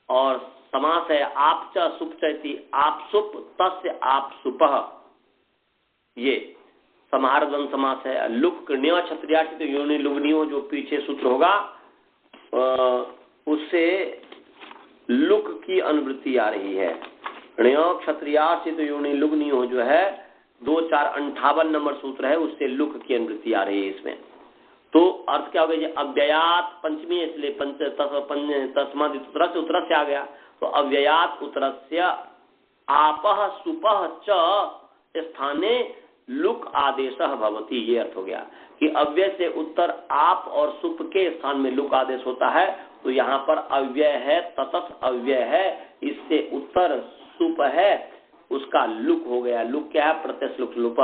और समास है आप च सुप चैती आप सुप तस्य आप सुपह, ये समाहार द्वंद समास है। लुक कृण्य क्षत्रियाचित योनि लुग्नियो, जो पीछे सूत्र होगा उससे लुक की अनुवृत्ति आ रही है। क्षत्रियाचित योनि लुग्नियो जो है 2458 नंबर सूत्र है, उससे लुक की अनुवृत्ति आ रही है इसमें। तो अर्थ क्या हो गया, अव्ययात पंचमी इसलिए तस्माद उत्तर से आ गया, तो अव्ययात उत्तरस्य आपह सुपह च स्थाने लुक आदेश भवति, ये अर्थ हो गया कि अव्यय से उत्तर आप और सुप के स्थान में लुक आदेश होता है। तो यहाँ पर अव्यय है, ततस अव्यय है, इससे उत्तर सुप है, उसका लुक हो गया। लुक क्या है, प्रत्यय लुक लुप,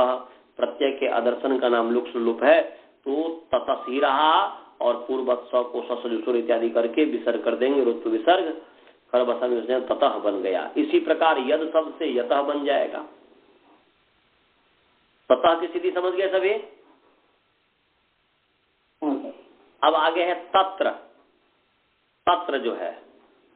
प्रत्यय के आदर्शन का नाम लुक लुप है, तो ततस ही रहा। और पूर्वत स को ससुर इत्यादि करके विसर्ग कर देंगे, ऋतु विसर्ग कर ततः बन गया। इसी प्रकार यद शब्द से यतः बन जाएगा। ततः की स्थिति समझ गए सभी। अब आगे है तत्र, तत्र जो है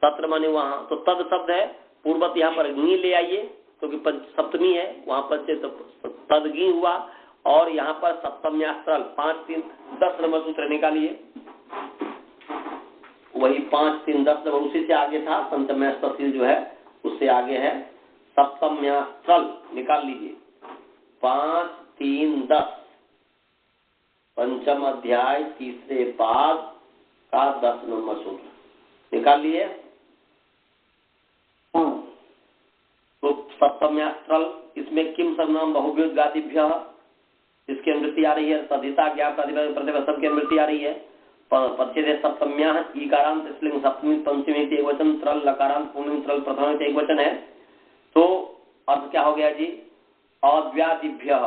तत्र माने वहां, तो तद शब्द है, पूर्वत यहाँ पर गी ले आइए क्योंकि सप्तमी है, वहां पर से तद गी हुआ, और यहाँ पर सप्तम्यास्त्रल 5 3 10 नंबर सूत्र निकालिए, वही 5 3 10 नंबर उसी से आगे था, पंचम्यास्त्रल जो है उससे आगे है सप्तम्यास्त्रल, निकाल लीजिए 5 3 10, पंचम अध्याय तीसरे पाद का 10 नंबर सूत्र निकाल लिए। तो सप्तम्यास्त्रल, इसमें किम सर्वनाम बहुव्युत गादिभ्य, इसकी अनुवृत्ति आ रही है, तद्धिता ज्ञाप प्रतिभा सब की अनुवृत्ति आ रही है। पच्चेदे सप्तम्या ईकारांत स्त्रीलिंग सप्तमी पंचमी एक वचन, त्रल लकारांत पुंलिंग त्रल प्रथम एक वचन है। तो अर्थ क्या हो गया जी, अव्यादिभ्य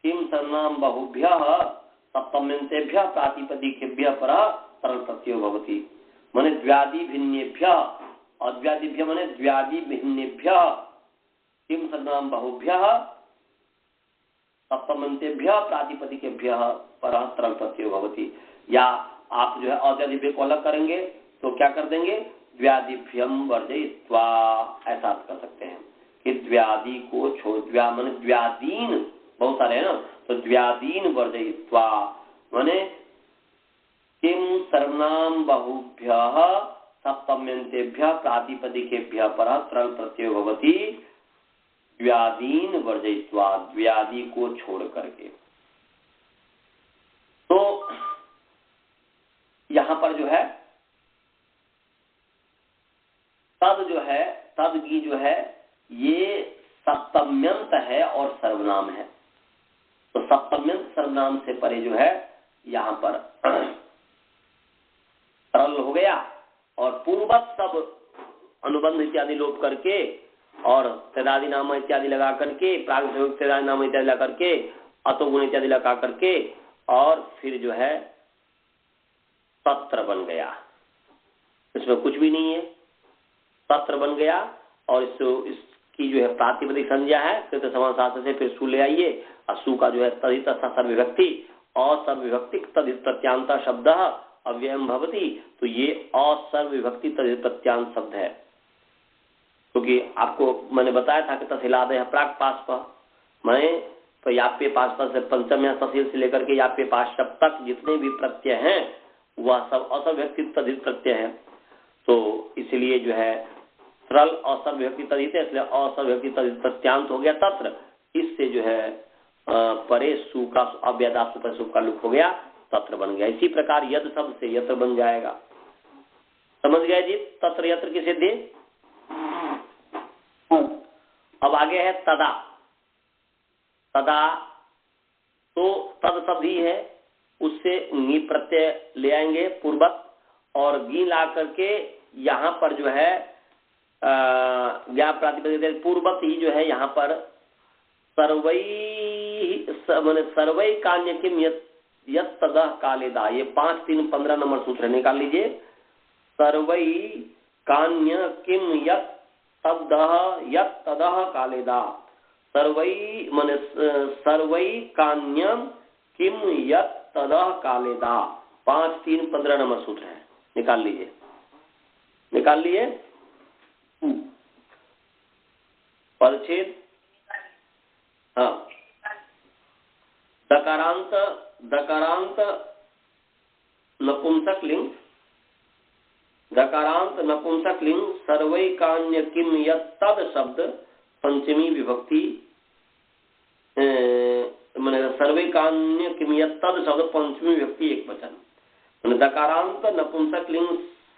किम सर्वनाम बहुभ्य सप्तम्यंतेभ्य प्रातिपदिकेभ्य पर तरल प्रत्ययो भवति, माने द्व्यादि भिन्नेभ्य, अव्यादिभ्य माने द्व्यादि भिन्नेभ्य किम सर्वनाम बहुभ्य सप्तमंतेभ्य प्रातिपदिकेभ्य पर तरल प्रत्ययो भवति। या आप जो है अव्यादिभ्य को अलग करेंगे तो क्या कर देंगे, द्व्यादिभ्यम वर्जयित्वा, ऐसा कर सकते हैं कि द्व्यादि को छोड़, द्व्या माने द्व्यादीन बहुत सारे हैं ना, तो द्व्यादीन वर्जयित्वा माने किम सर्वनाम बहुभ्यः सप्तम्यंतेभ्य प्रातिपदिकेभ्य पर तरल प्रत्ययो भवति, द्व्यादीन वर्जयित्वा, द्व्यादि को छोड़ करके। तो यहां पर जो है तद जो है, तद की जो है ये सप्तम्यंत है और सर्वनाम है। तो सप्तम्यंत सर्वनाम से परे जो है यहाँ पर तरल हो गया, और पूर्वत सब अनुबंध इत्यादि लोप करके और तेदादि नाम इत्यादि लगा करके, प्राग संयुक्त तेदादि नाम इत्यादि लगा करके, अतोगुण इत्यादि लगा करके, और फिर जो है तत्र बन गया। इसमें कुछ भी नहीं है, तत्र बन गया। और इसकी जो है प्रातिपदिक संज्ञा है, कृत समासार्थ से फिर सु ले आइए, और सु का जो है तदित सर्वविभक्ति और सर्वविभक्ति तदित प्रत्यांत शब्द अव्ययम भवति। तो ये असर्वविभक्ति तदित प्रत्यांत शब्द है, क्योंकि आपको मैंने बताया था कि तहसीलाद है प्राक पास मैं तो याप्य पास से पंचम या तहसील से लेकर के याप्य पास तक जितने भी प्रत्यय हैं वह सब असर्वविभक्ति तदित प्रत्यय है। तो इसलिए जो है सरल असर्वविभक्ति तदित है, इसलिए असर्वविभक्ति तदित प्रत्यांत हो गया तत्र। इससे जो है परे सु का अव्यदात पर सु का लुक हो गया, तत्र बन गया। इसी प्रकार यद शब्द से यत्र बन जाएगा। समझ गए जी तत्र यत्र की सिद्धि। अब आगे है तदा। तदा तो तद शब्द ही है, उससे नी प्रत्यय ले आएंगे पूर्वक, और गी ला करके यहाँ पर जो है ज्ञा प्रातिपदिक पूर्वक ही जो है यहाँ पर सर्वै कान्य किम यत तदह कालेदा, ये 5, 3, 15 नंबर सूत्र निकाल लीजिए। सर्वै कान्य किम यत तदह कालेदा, सर्वै माने सर्वै कान्यम किम यत तदह कालेदा, 5, 3, 15 नंबर सूत्र है, निकाल लीजिए। निकाल लिए परिच्छेद। हाँ, दकारांत दकारांत नपुंसक लिंग, दकारांत नपुंसक लिंग सर्वै कान्य किम यत तद शब्द पंचमी विभक्ति माने सर्वै कान्य किम यत तद शब्द पंचमी विभक्ति एक वचन। दकारांत नपुंसक लिंग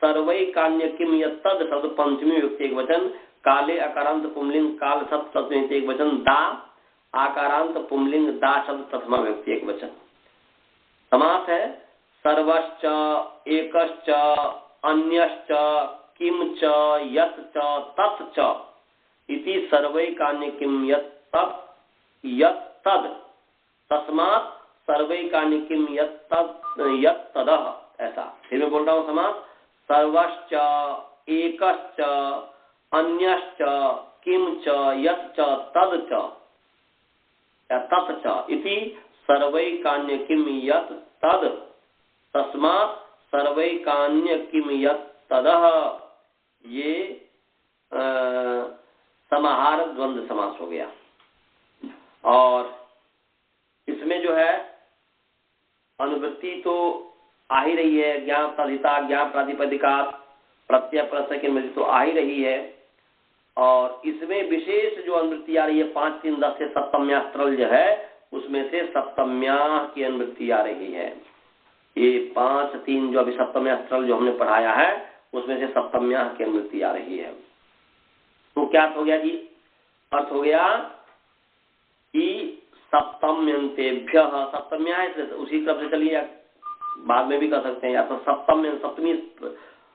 सर्वै कान्य किम यत तद शब्द पंचमी विभक्ति एक वचन। काले अकारांत पुंलिंग काल शब्द तत्व एक वचन। दा आकारांत पुंलिंग दा शब्द प्रथमा विभक्ति एक वचन। समास है सर्वश्च एकश्च अन्यश्च किम च यत च तत् च इति सर्वै कान्य किम यत तद तस्मात् सर्वै कान्य किम यत तदः। ऐसा फिर मैं बोल रहा हूँ समास सर्वश्च एकश्च अन्यश्च किम च यत च तद च तत् च इति सर्वै कान्य किम यत तद तस्मात् सर्वै कान्य किम यत तदः। ये समाहार द्वंद्व समास हो गया। और इसमें जो है अनुवृत्ति तो आ ही रही है, ज्ञान प्राधिता ज्ञान प्रातिपदिका प्रत्यय प्रत्यय की अनुवृत्ति तो आ ही रही है। और इसमें विशेष जो अनुवृत्ति आ रही है 5, 3, 10 से सप्तम्यास्त्रल जो है उसमें से सप्तम्या की अनुवृत्ति आ रही है। ये 5, 3 जो अभी सप्तम्यास्त्रल जो हमने पढ़ाया है उसमें से सप्तम्या की अनुवृत्ति आ रही है। तो क्या अर्थ हो गया जी? अर्थ हो गया कि सप्तम्यंतेभ्य, सप्तम्या है उसी क्रम से चलिए, बाद में भी कर सकते हैं, या तो सप्तम्य सप्तमी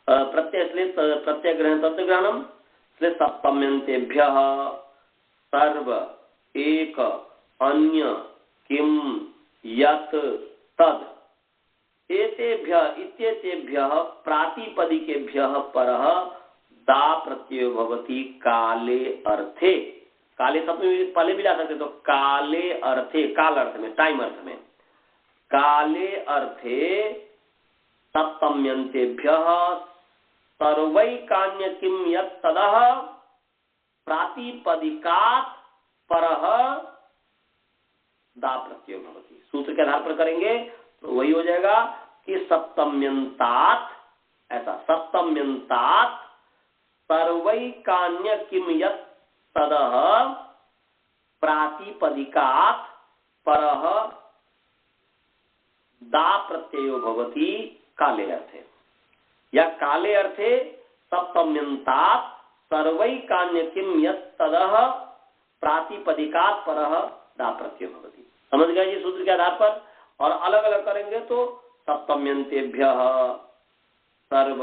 प्रत्यय इसलिए प्रत्यय ग्रहण तत्व ग्रहणम, इसलिए सप्तम्यंतेभ्य सर्व एक अन्य किम यत तद एतेभ्य इत्येतेभ्य प्रातिपदिकेभ्य परः दा प्रत्ययो भवति काले अर्थे। काले सप्तमी पहले भी ला सकते, तो काले अर्थे, काल अर्थ में, टाइम अर्थ में, काले अर्थे सप्तम्यंतेभ्य सर्वै कान्य किम यत तदः प्रातिपदिकात् परः दा प्रत्ययो भवति। सूत्र के आधार पर करेंगे तो वही हो जाएगा कि सप्तम्यंतात, ऐसा सप्तम्यंतात सर्वै कान्य किम यत तदः प्रातिपदिकात् परः दा प्रत्ययो भवति काले अर्थे, या काले अर्थे सप्तम्यंतात सर्वै कान्य किम यत तदः प्रातिपदिकात् परः दा प्रत्ययो भवति। समझ गए जी सूत्र के आधार पर। और अलग अलग करेंगे तो सप्तम्यंतेभ्य सर्व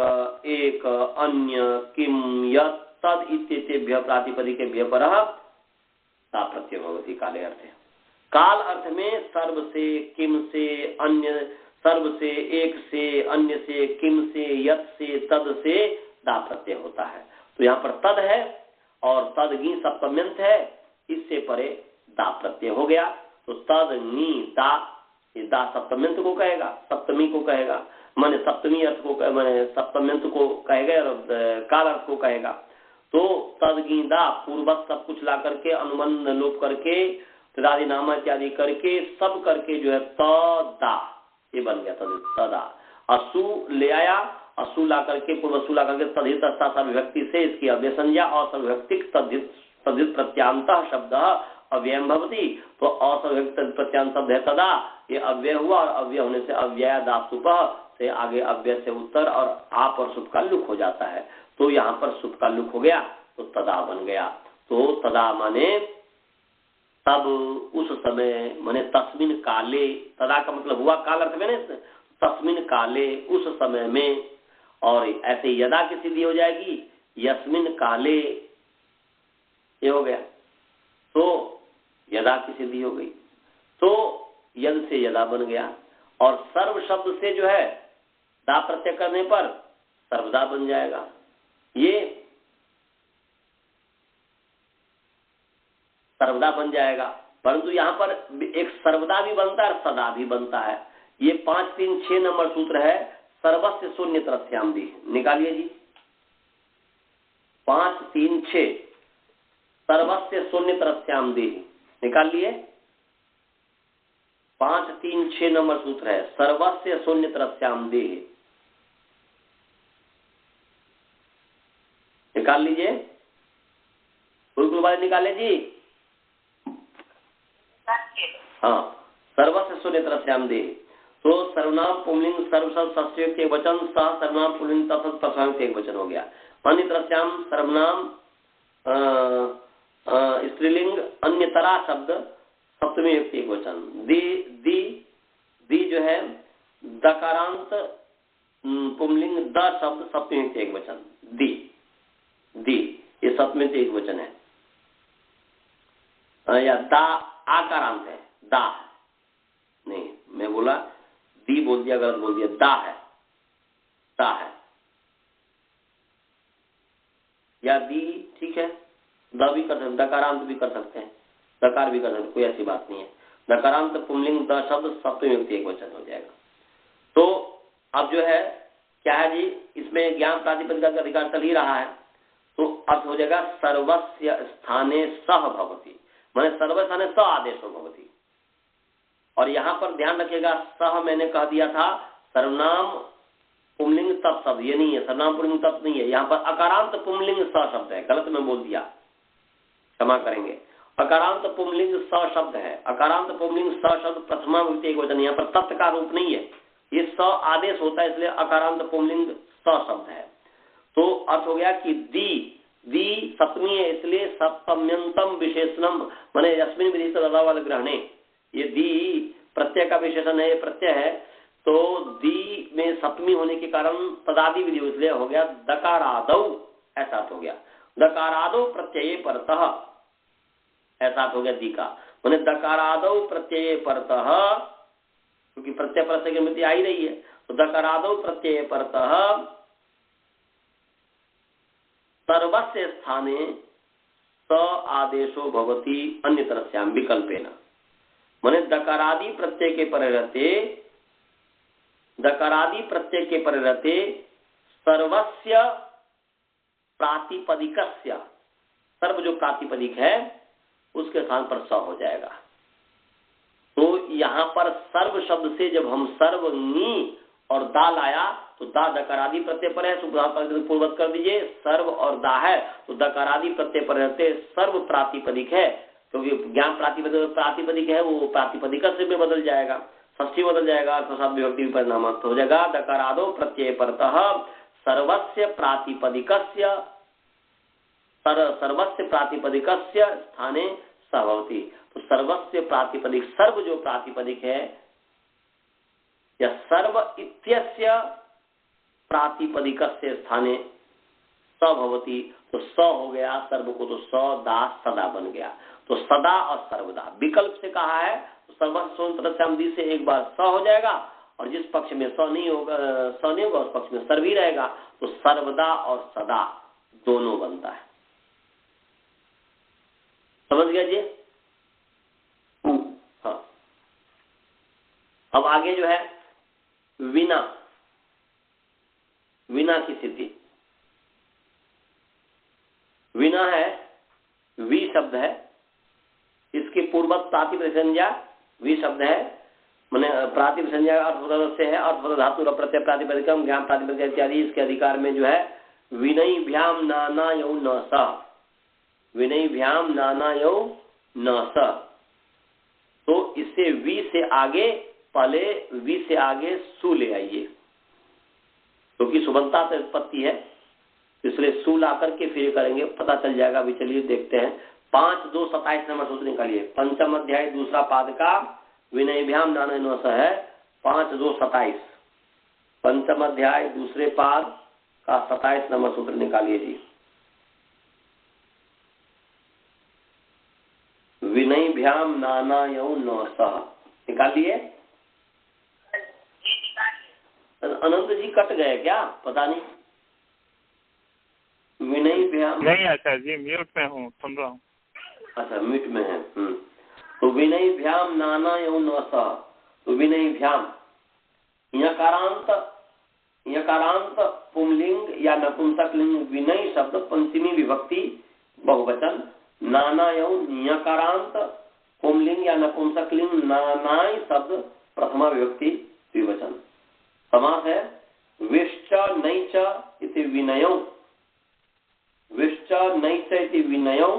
एक अन्य किम यत् तद इत्येतेभ्यः प्रातिपदिकेभ्यः परः ता प्रत्यय भवति काले अर्थे। काल अर्थ में सर्व से, किम से, अन्य, सर्व से, एक से, अन्य से, किम से, यत से, तद से दा प्रत्यय होता है। तो यहाँ पर तद है और तद गी सप्तम्यंत है, इससे परे दा प्रत्यय हो गया। तो तद नी दा, ये दा सप्तम्यंत को कहेगा, सप्तमी को कहेगा, माने सप्तमी अर्थ को, माने सप्तम्यंत को कहेगा और काल अर्थ को कहेगा। तो तद गी दा पूर्वक सब कुछ ला करके अनुबंध लोप करके तदादि नाम इत्यादि करके सब करके जो है तदा, ये बन गया तदा। असु ले आया, असु ला करके पूर्व असु ला करके तद्धित विभक्ति से इसकी अव्यय संज्ञा और सविभक्तिक तद्धित प्रत्यांत शब्द अव्ययम भवति। तो असविभक्त प्रत्यांत शब्द है तदा, ये अव्यय हुआ और अव्यय होने से अव्यय दासुप से आगे अव्यय से उत्तर और आप और सुप का लुक हो जाता है। तो यहाँ पर सुप का लुक हो गया तो तदा बन गया। तो तदा माने तब, उस समय, माने तस्मिन काले, तदा का मतलब हुआ काल अर्थ में ना, तस्मिन काले उस समय में। और ऐसे यदा की सिद्धि हो जाएगी, यस्मिन काले, ये हो गया। तो यदा की सिद्धि हो गई, तो यद से यदा बन गया। और सर्व शब्द से जो है दा प्रत्यय करने पर सर्वदा बन जाएगा। ये सर्वदा बन जाएगा, परंतु यहाँ पर एक सर्वदा भी बनता है और सदा भी बनता है। ये 5, 3, 6 नंबर सूत्र है, सर्वस्य शून्य तरस्याम दी, निकालिए जी। 5, 3, 6 सर्वस्य शून्य तरस्याम दी, निकाल लिए। 5, 3, 6 नंबर सूत्र है, सर्वस्य शून्य तरस्याम दी, निकाल लीजिए। गुरुकुल वाले निकाले जी। हाँ, सर्वस्य शून्य तरस्याम दी। तो सर्वनाम पुंलिंग सर्वशब्द सस्युक्त एक वचन, सह सर्वनाम पुंलिंग तत्सत प्रसंग एक वचन हो गया। अन्य तरस्याम सर्वनाम स्त्रीलिंग अन्यतरा शब्द सप्तमी युक्त एक वचन। दी दी दी जो है दकारांत पुंलिंग द शब्द सप्तमी युक्त एक वचन। दी दी ये सप्तमी एक वचन है, या दा आकारांत है, दा नहीं, मैं बोला दी बोल दिया, गलत बोल दिया, दा है, दा है या दी, ठीक है। द भी कर सकते, दकारांत भी कर सकते हैं, दकार भी कर सकते, कोई ऐसी बात नहीं है। दकारांत पुंलिंग द शब्द सप्तमी व्यक्ति एक वचन हो जाएगा। तो अब जो है क्या है जी, इसमें ज्ञान प्रातिपदिका का अधिकार चल ही रहा है। तो अर्थ हो जाएगा सर्वस्य स्थाने सह भवति, माने सर्व स्थाने स आदेशो भवति। और यहाँ पर ध्यान रखिएगा, सह मैंने कह दिया था सर्वनाम पुंलिंग तत् शब्द, ये नहीं है, सर्वनाम पुंलिंग तत् नहीं है। यहाँ पर अकारांत पुंलिंग स शब्द है, गलत मैं बोल दिया, क्षमा करेंगे। अकारांत पुंलिंग स शब्द है, अकारांत पुंलिंग स शब्द प्रथमा विभक्ति एक वचन, यहाँ पर तत् का रूप नहीं है, ये स आदेश होता है, इसलिए अकारांत पुंलिंग स शब्द है। तो अर्थ हो गया कि दी दी सप्तमी है, इसलिए सप्तम्यंतम विशेषणम, माने यस्मिन विधि तदा वाले ग्रहणे, ये दी प्रत्यय का विशेषण है, ये प्रत्यय है। तो दी में सप्तमी होने के कारण तदादि विधि, इसलिए हो गया दकारादौ, ऐसा हो गया। दकारादौ प्रत्यय परतः, ऐसा हो गया दी का, माने दकारादौ प्रत्यय परतः, क्योंकि प्रत्यय परतः की मिति आ ही रही है। तो दकारादौ प्रत्यय परतः सर्वस्य स्थाने स आदेशो भवति अन्य तरस्याम विकल्पेन, माने दकारादि प्रत्यय के परे रहते, दकारादि प्रत्यय के परे रहते सर्वस्य प्रातिपदिकस्य, सर्व जो प्रातिपदिक है उसके स्थान पर स हो जाएगा। तो यहाँ पर सर्व शब्द से जब हम सर्वनी और दा लाया तो दा दकारादि प्रत्यय पर है, पूर्ववत कर दीजिए। सर्व और दा है तो दकारादि प्रत्यय पर रहते सर्व प्रातिपदिक है, क्योंकि ज्ञान प्रातिपदिक है, वो प्रातिपदिक से भी बदल जाएगा, षष्ठी बदल जाएगा, अर्थात विभक्ति परिणाम हो जाएगा। दकारादो प्रत्यय परतः सर्वस्य प्रातिपदिकस्य, सर्वस्य प्रातिपदिकस्य स्थाने सहभवति। तो सर्वस्य प्रातिपदिक, सर्व जो प्रातिपदिक है, या सर्व इत्यस्य प्रातिपदिकस्य स्थाने स भवति, तो स हो गया सर्व को, तो स दा सदा बन गया। तो सदा और सर्वदा विकल्प से कहा है, तो सर्वस्व से एक बार स हो जाएगा, और जिस पक्ष में स नहीं होगा उस पक्ष में सर्व ही रहेगा, तो सर्वदा और सदा दोनों बनता है। समझ गया जी? हाँ। अब आगे जो है विना, विना की सिद्धि। विना है, वी शब्द है, इसके पूर्वक प्रातिपदिक संज्ञा वी शब्द है, माने प्रातिपदिक संज्ञा अर्थ से है, अर्थ धातु प्रत्यय प्रातिपदिकम ज्ञान प्रातिपदिक इत्यादि, इसके अधिकार में जो है विनयभ्याम नाना यौ न स, विनयभ्याम नाना यौ न स। तो इससे वी से आगे, पहले वी से आगे सु ले आइए, क्योंकि सुबंता से उत्पत्ति है, इसलिए सु ला करके फिर करेंगे, पता चल जाएगा। अभी चलिए देखते हैं। 5-2-27 नंबर सूत्र निकालिए। पंचम अध्याय दूसरा पाद का विनयभ्याम नाना यौ न स है 5-2-27। पंचम अध्याय दूसरे पाद का 27 नंबर सूत्र निकालिए जी। विनयभ्याम नाना यौ न स निकालिए। अनंत जी कट गए क्या, पता नहीं। विनयभ्याम नहीं आचार्य जी, म्यूट में हूँ, सुन रहा हूँ। अच्छा, म्यूट में है। तो विनयभ्याम नाना यौ न स, तो विनयभ्याम यकारांत पुंलिंग या नपुंसक लिंग विनय शब्द पंचमी विभक्ति बहुवचन, नाना यौ यकारांत पुंलिंग या नपुंसक लिंग नानाय शब्द प्रथमा विभक्ति द्विवचन। समास है विश्च नैच इति विनयौ, विश्च नैच इति विनयौ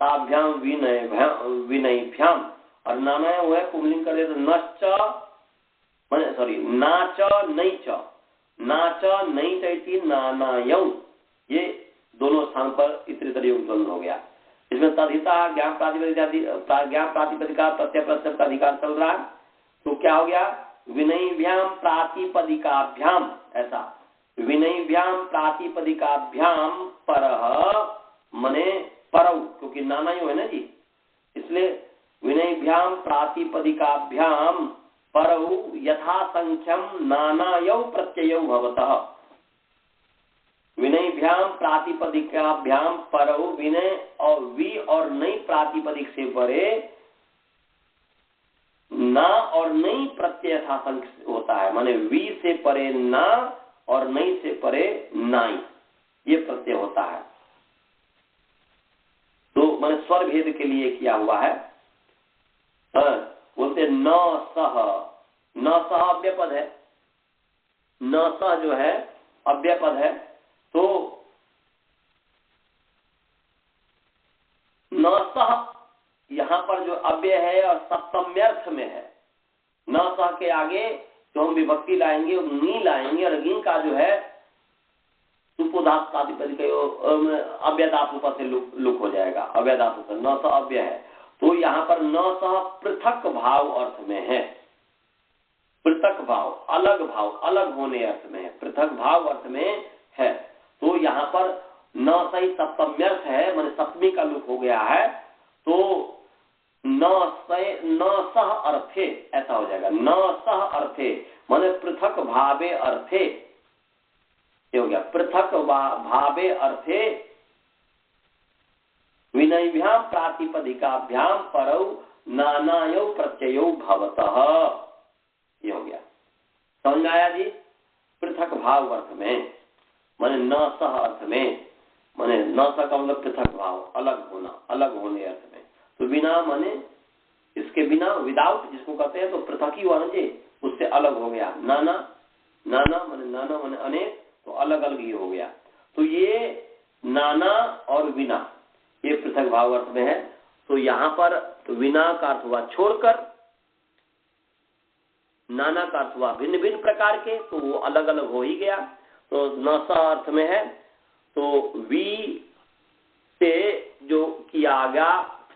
ताभ्याम विनयभ्याम, और नाना हुआ है पुंलिंग कर दे तो नश्च माने सॉरी नाच नैच, नाच नैच इति नानायौ, ये दोनों स्थान पर इतरेतर योग द्वंद्व हो गया। इसमें तद्धिता ज्ञान प्रातिपदिका प्रत्यय प्रत्यय का अधिकार चल रहा है, तो क्या हो गया विनयभ्याम प्रातिपदिकाभ्याम, ऐसा विनयभ्याम प्रातिपदिकाभ्याम परः मने परौ, क्योंकि नाना यौ है ना जी, इसलिए विनयभ्याम प्रातिपदिकाभ्याम परौ यथा संख्यम नाना यौ प्रत्ययौ भवतः। विनयभ्याम प्रातिपदिकाभ्याम परौ, विनय और वी और नई प्रातिपदिक से परे ना और नई प्रत्यय यथासंख्य होता है, माने वी से परे ना और नई से परे नाई, ये प्रत्यय होता है। तो मैंने स्वर भेद के लिए किया हुआ है। बोलते न सह, न सह अव्यय पद है, न सह जो है अव्यय पद है, तो न सह यहाँ पर जो अव्यय है और सप्तम्यर्थ में है, न सह के आगे जो हम विभक्ति लाएंगे वो नी लाएंगे, और गिन का जो है सुपोधात प्रातिपदिक अव्यय धातु पर से लुक हो जाएगा, अव्यय धातु पर न सह अव्यय है, तो यहाँ पर न सह पृथक भाव अर्थ में है, पृथक भाव अलग होने अर्थ में है, पृथक भाव अर्थ में है। तो यहाँ पर न सही सप्तम्यर्थ है, माने सप्तमी का लुक हो गया है, तो न सह अर्थे ऐसा हो जाएगा, न सह अर्थे माने पृथक भावे अर्थे, ये हो गया पृथक भावे अर्थे विनयभ्याम प्रातिपदिकाभ्याम परौ नानायौ प्रत्ययौ भवतः, ये हो गया। समझ आया जी? पृथक भाव अर्थ में माने न सह अर्थ में, माने न सह का मतलब पृथक भाव, अलग होना, अलग होने अर्थ में। तो बिना माने इसके बिना, विदाउट जिसको कहते हैं, तो पृथक ही हुआ ना जी, उससे अलग हो गया। नाना माने अनेक, तो अलग अलग ही हो गया। तो ये नाना और विना ये पृथक भाव अर्थ में है। तो यहाँ पर विना का अर्थ हुआ छोड़कर, नाना का अर्थ हुआ भिन्न भिन्न प्रकार के, तो वो अलग अलग हो ही गया। तो न सह अर्थ में है, तो वी से जो किया गया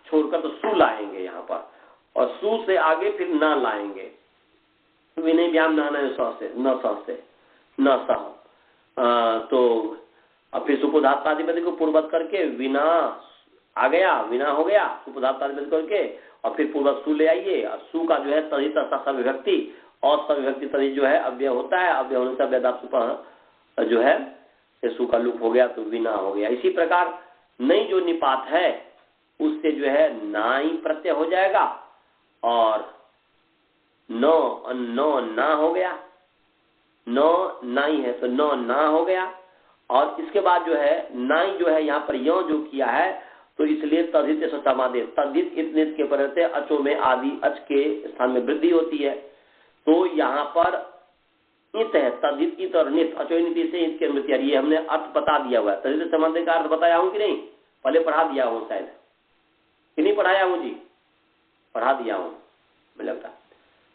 छोड़कर तो सु लाएंगे यहाँ पर, और सु से आगे फिर ना लाएंगे, विनयभ्याम नाना सह से, न सह से, न सह। तो अब फिर सुपुधात्ताधिपति को पूर्ववत करके विना आ गया, विना हो गया सुपुधात्ताधिपति करके, और फिर पूर्वक सु ले आइए। और सु का जो है तदित सविभक्ति, और सविभक्ति तदित जो है अव्यय होता है, अव्यय होने से अव्ययदात सुप जो है सु का लुप हो गया तो विना हो गया। इसी प्रकार नई जो निपात है उससे जो है नाई प्रत्यय हो जाएगा, और नो ना हो गया, नो नाई है तो नो ना हो गया। और इसके बाद जो है नाई जो है यहाँ पर यो जो किया है तो इसलिए तद्धित समादेश, तद्धित इत के परिवर्ते अचो में आदि अच के स्थान में वृद्धि होती है। तो यहाँ पर इत है, तद्धित इत और नित, अचो नीति से इत के मृत्यु, ये हमने अर्थ बता दिया हुआ है। तद्धित समादेश का अर्थ बताया हूँ कि नहीं? पहले पढ़ा दिया हूँ शायद, कि नहीं पढ़ाया हूँ जी? पढ़ा दिया हूँ मुझे लगता,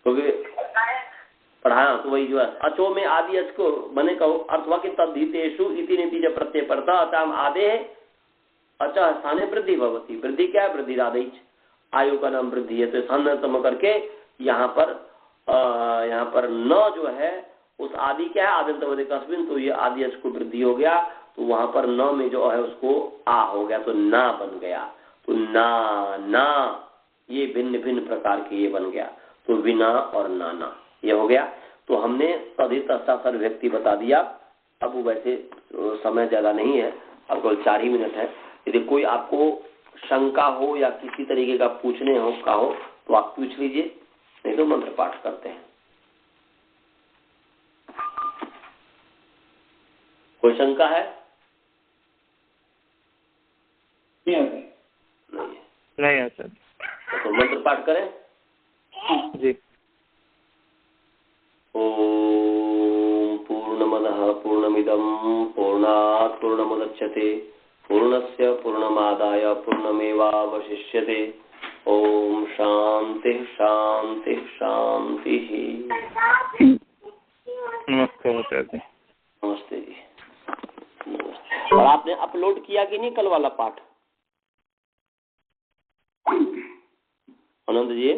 क्योंकि पढ़ाया तो वही जो है अचो में आदि अच को बने का अर्थ हुआ कि तद्धितेषु इति नीति जब प्रत्यय पड़ता अचाम आदे अचा स्थाने वृद्धि भवती। वृद्धि क्या है? वृद्धि आदेश, आयु का नाम वृद्धि है। तो स्थान करके यहाँ पर न जो है उस आदि क्या है आदि कस्मिन, तो ये आदि अच को वृद्धि हो गया, तो वहां पर न में जो है उसको आ हो गया तो ना बन गया। तो ना ये भिन्न भिन्न प्रकार के ये बन गया, तो विना और नाना ये हो गया। तो हमने तदित सर व्यक्ति बता दिया। अब वैसे समय ज्यादा नहीं है, अब केवल 4 ही मिनट है। यदि कोई आपको शंका हो या किसी तरीके का पूछने हो का हो तो आप पूछ लीजिए, नहीं तो मंत्र पाठ करते हैं। कोई शंका है? नहीं है सर। तो मंत्र पाठ करें जी। ओम पूर्णमदः पूर्णमिदं पूर्णात् पूर्णमुदच्यते पूर्णस्य पूर्णमादाय पूर्णमेवावशिष्यते। ओम शांति शांति शांति। नमस्ते आचार्य जी। नमस्ते जी, नमस्ते। और आपने अपलोड किया कि नहीं कल वाला पाठ आनंद जी?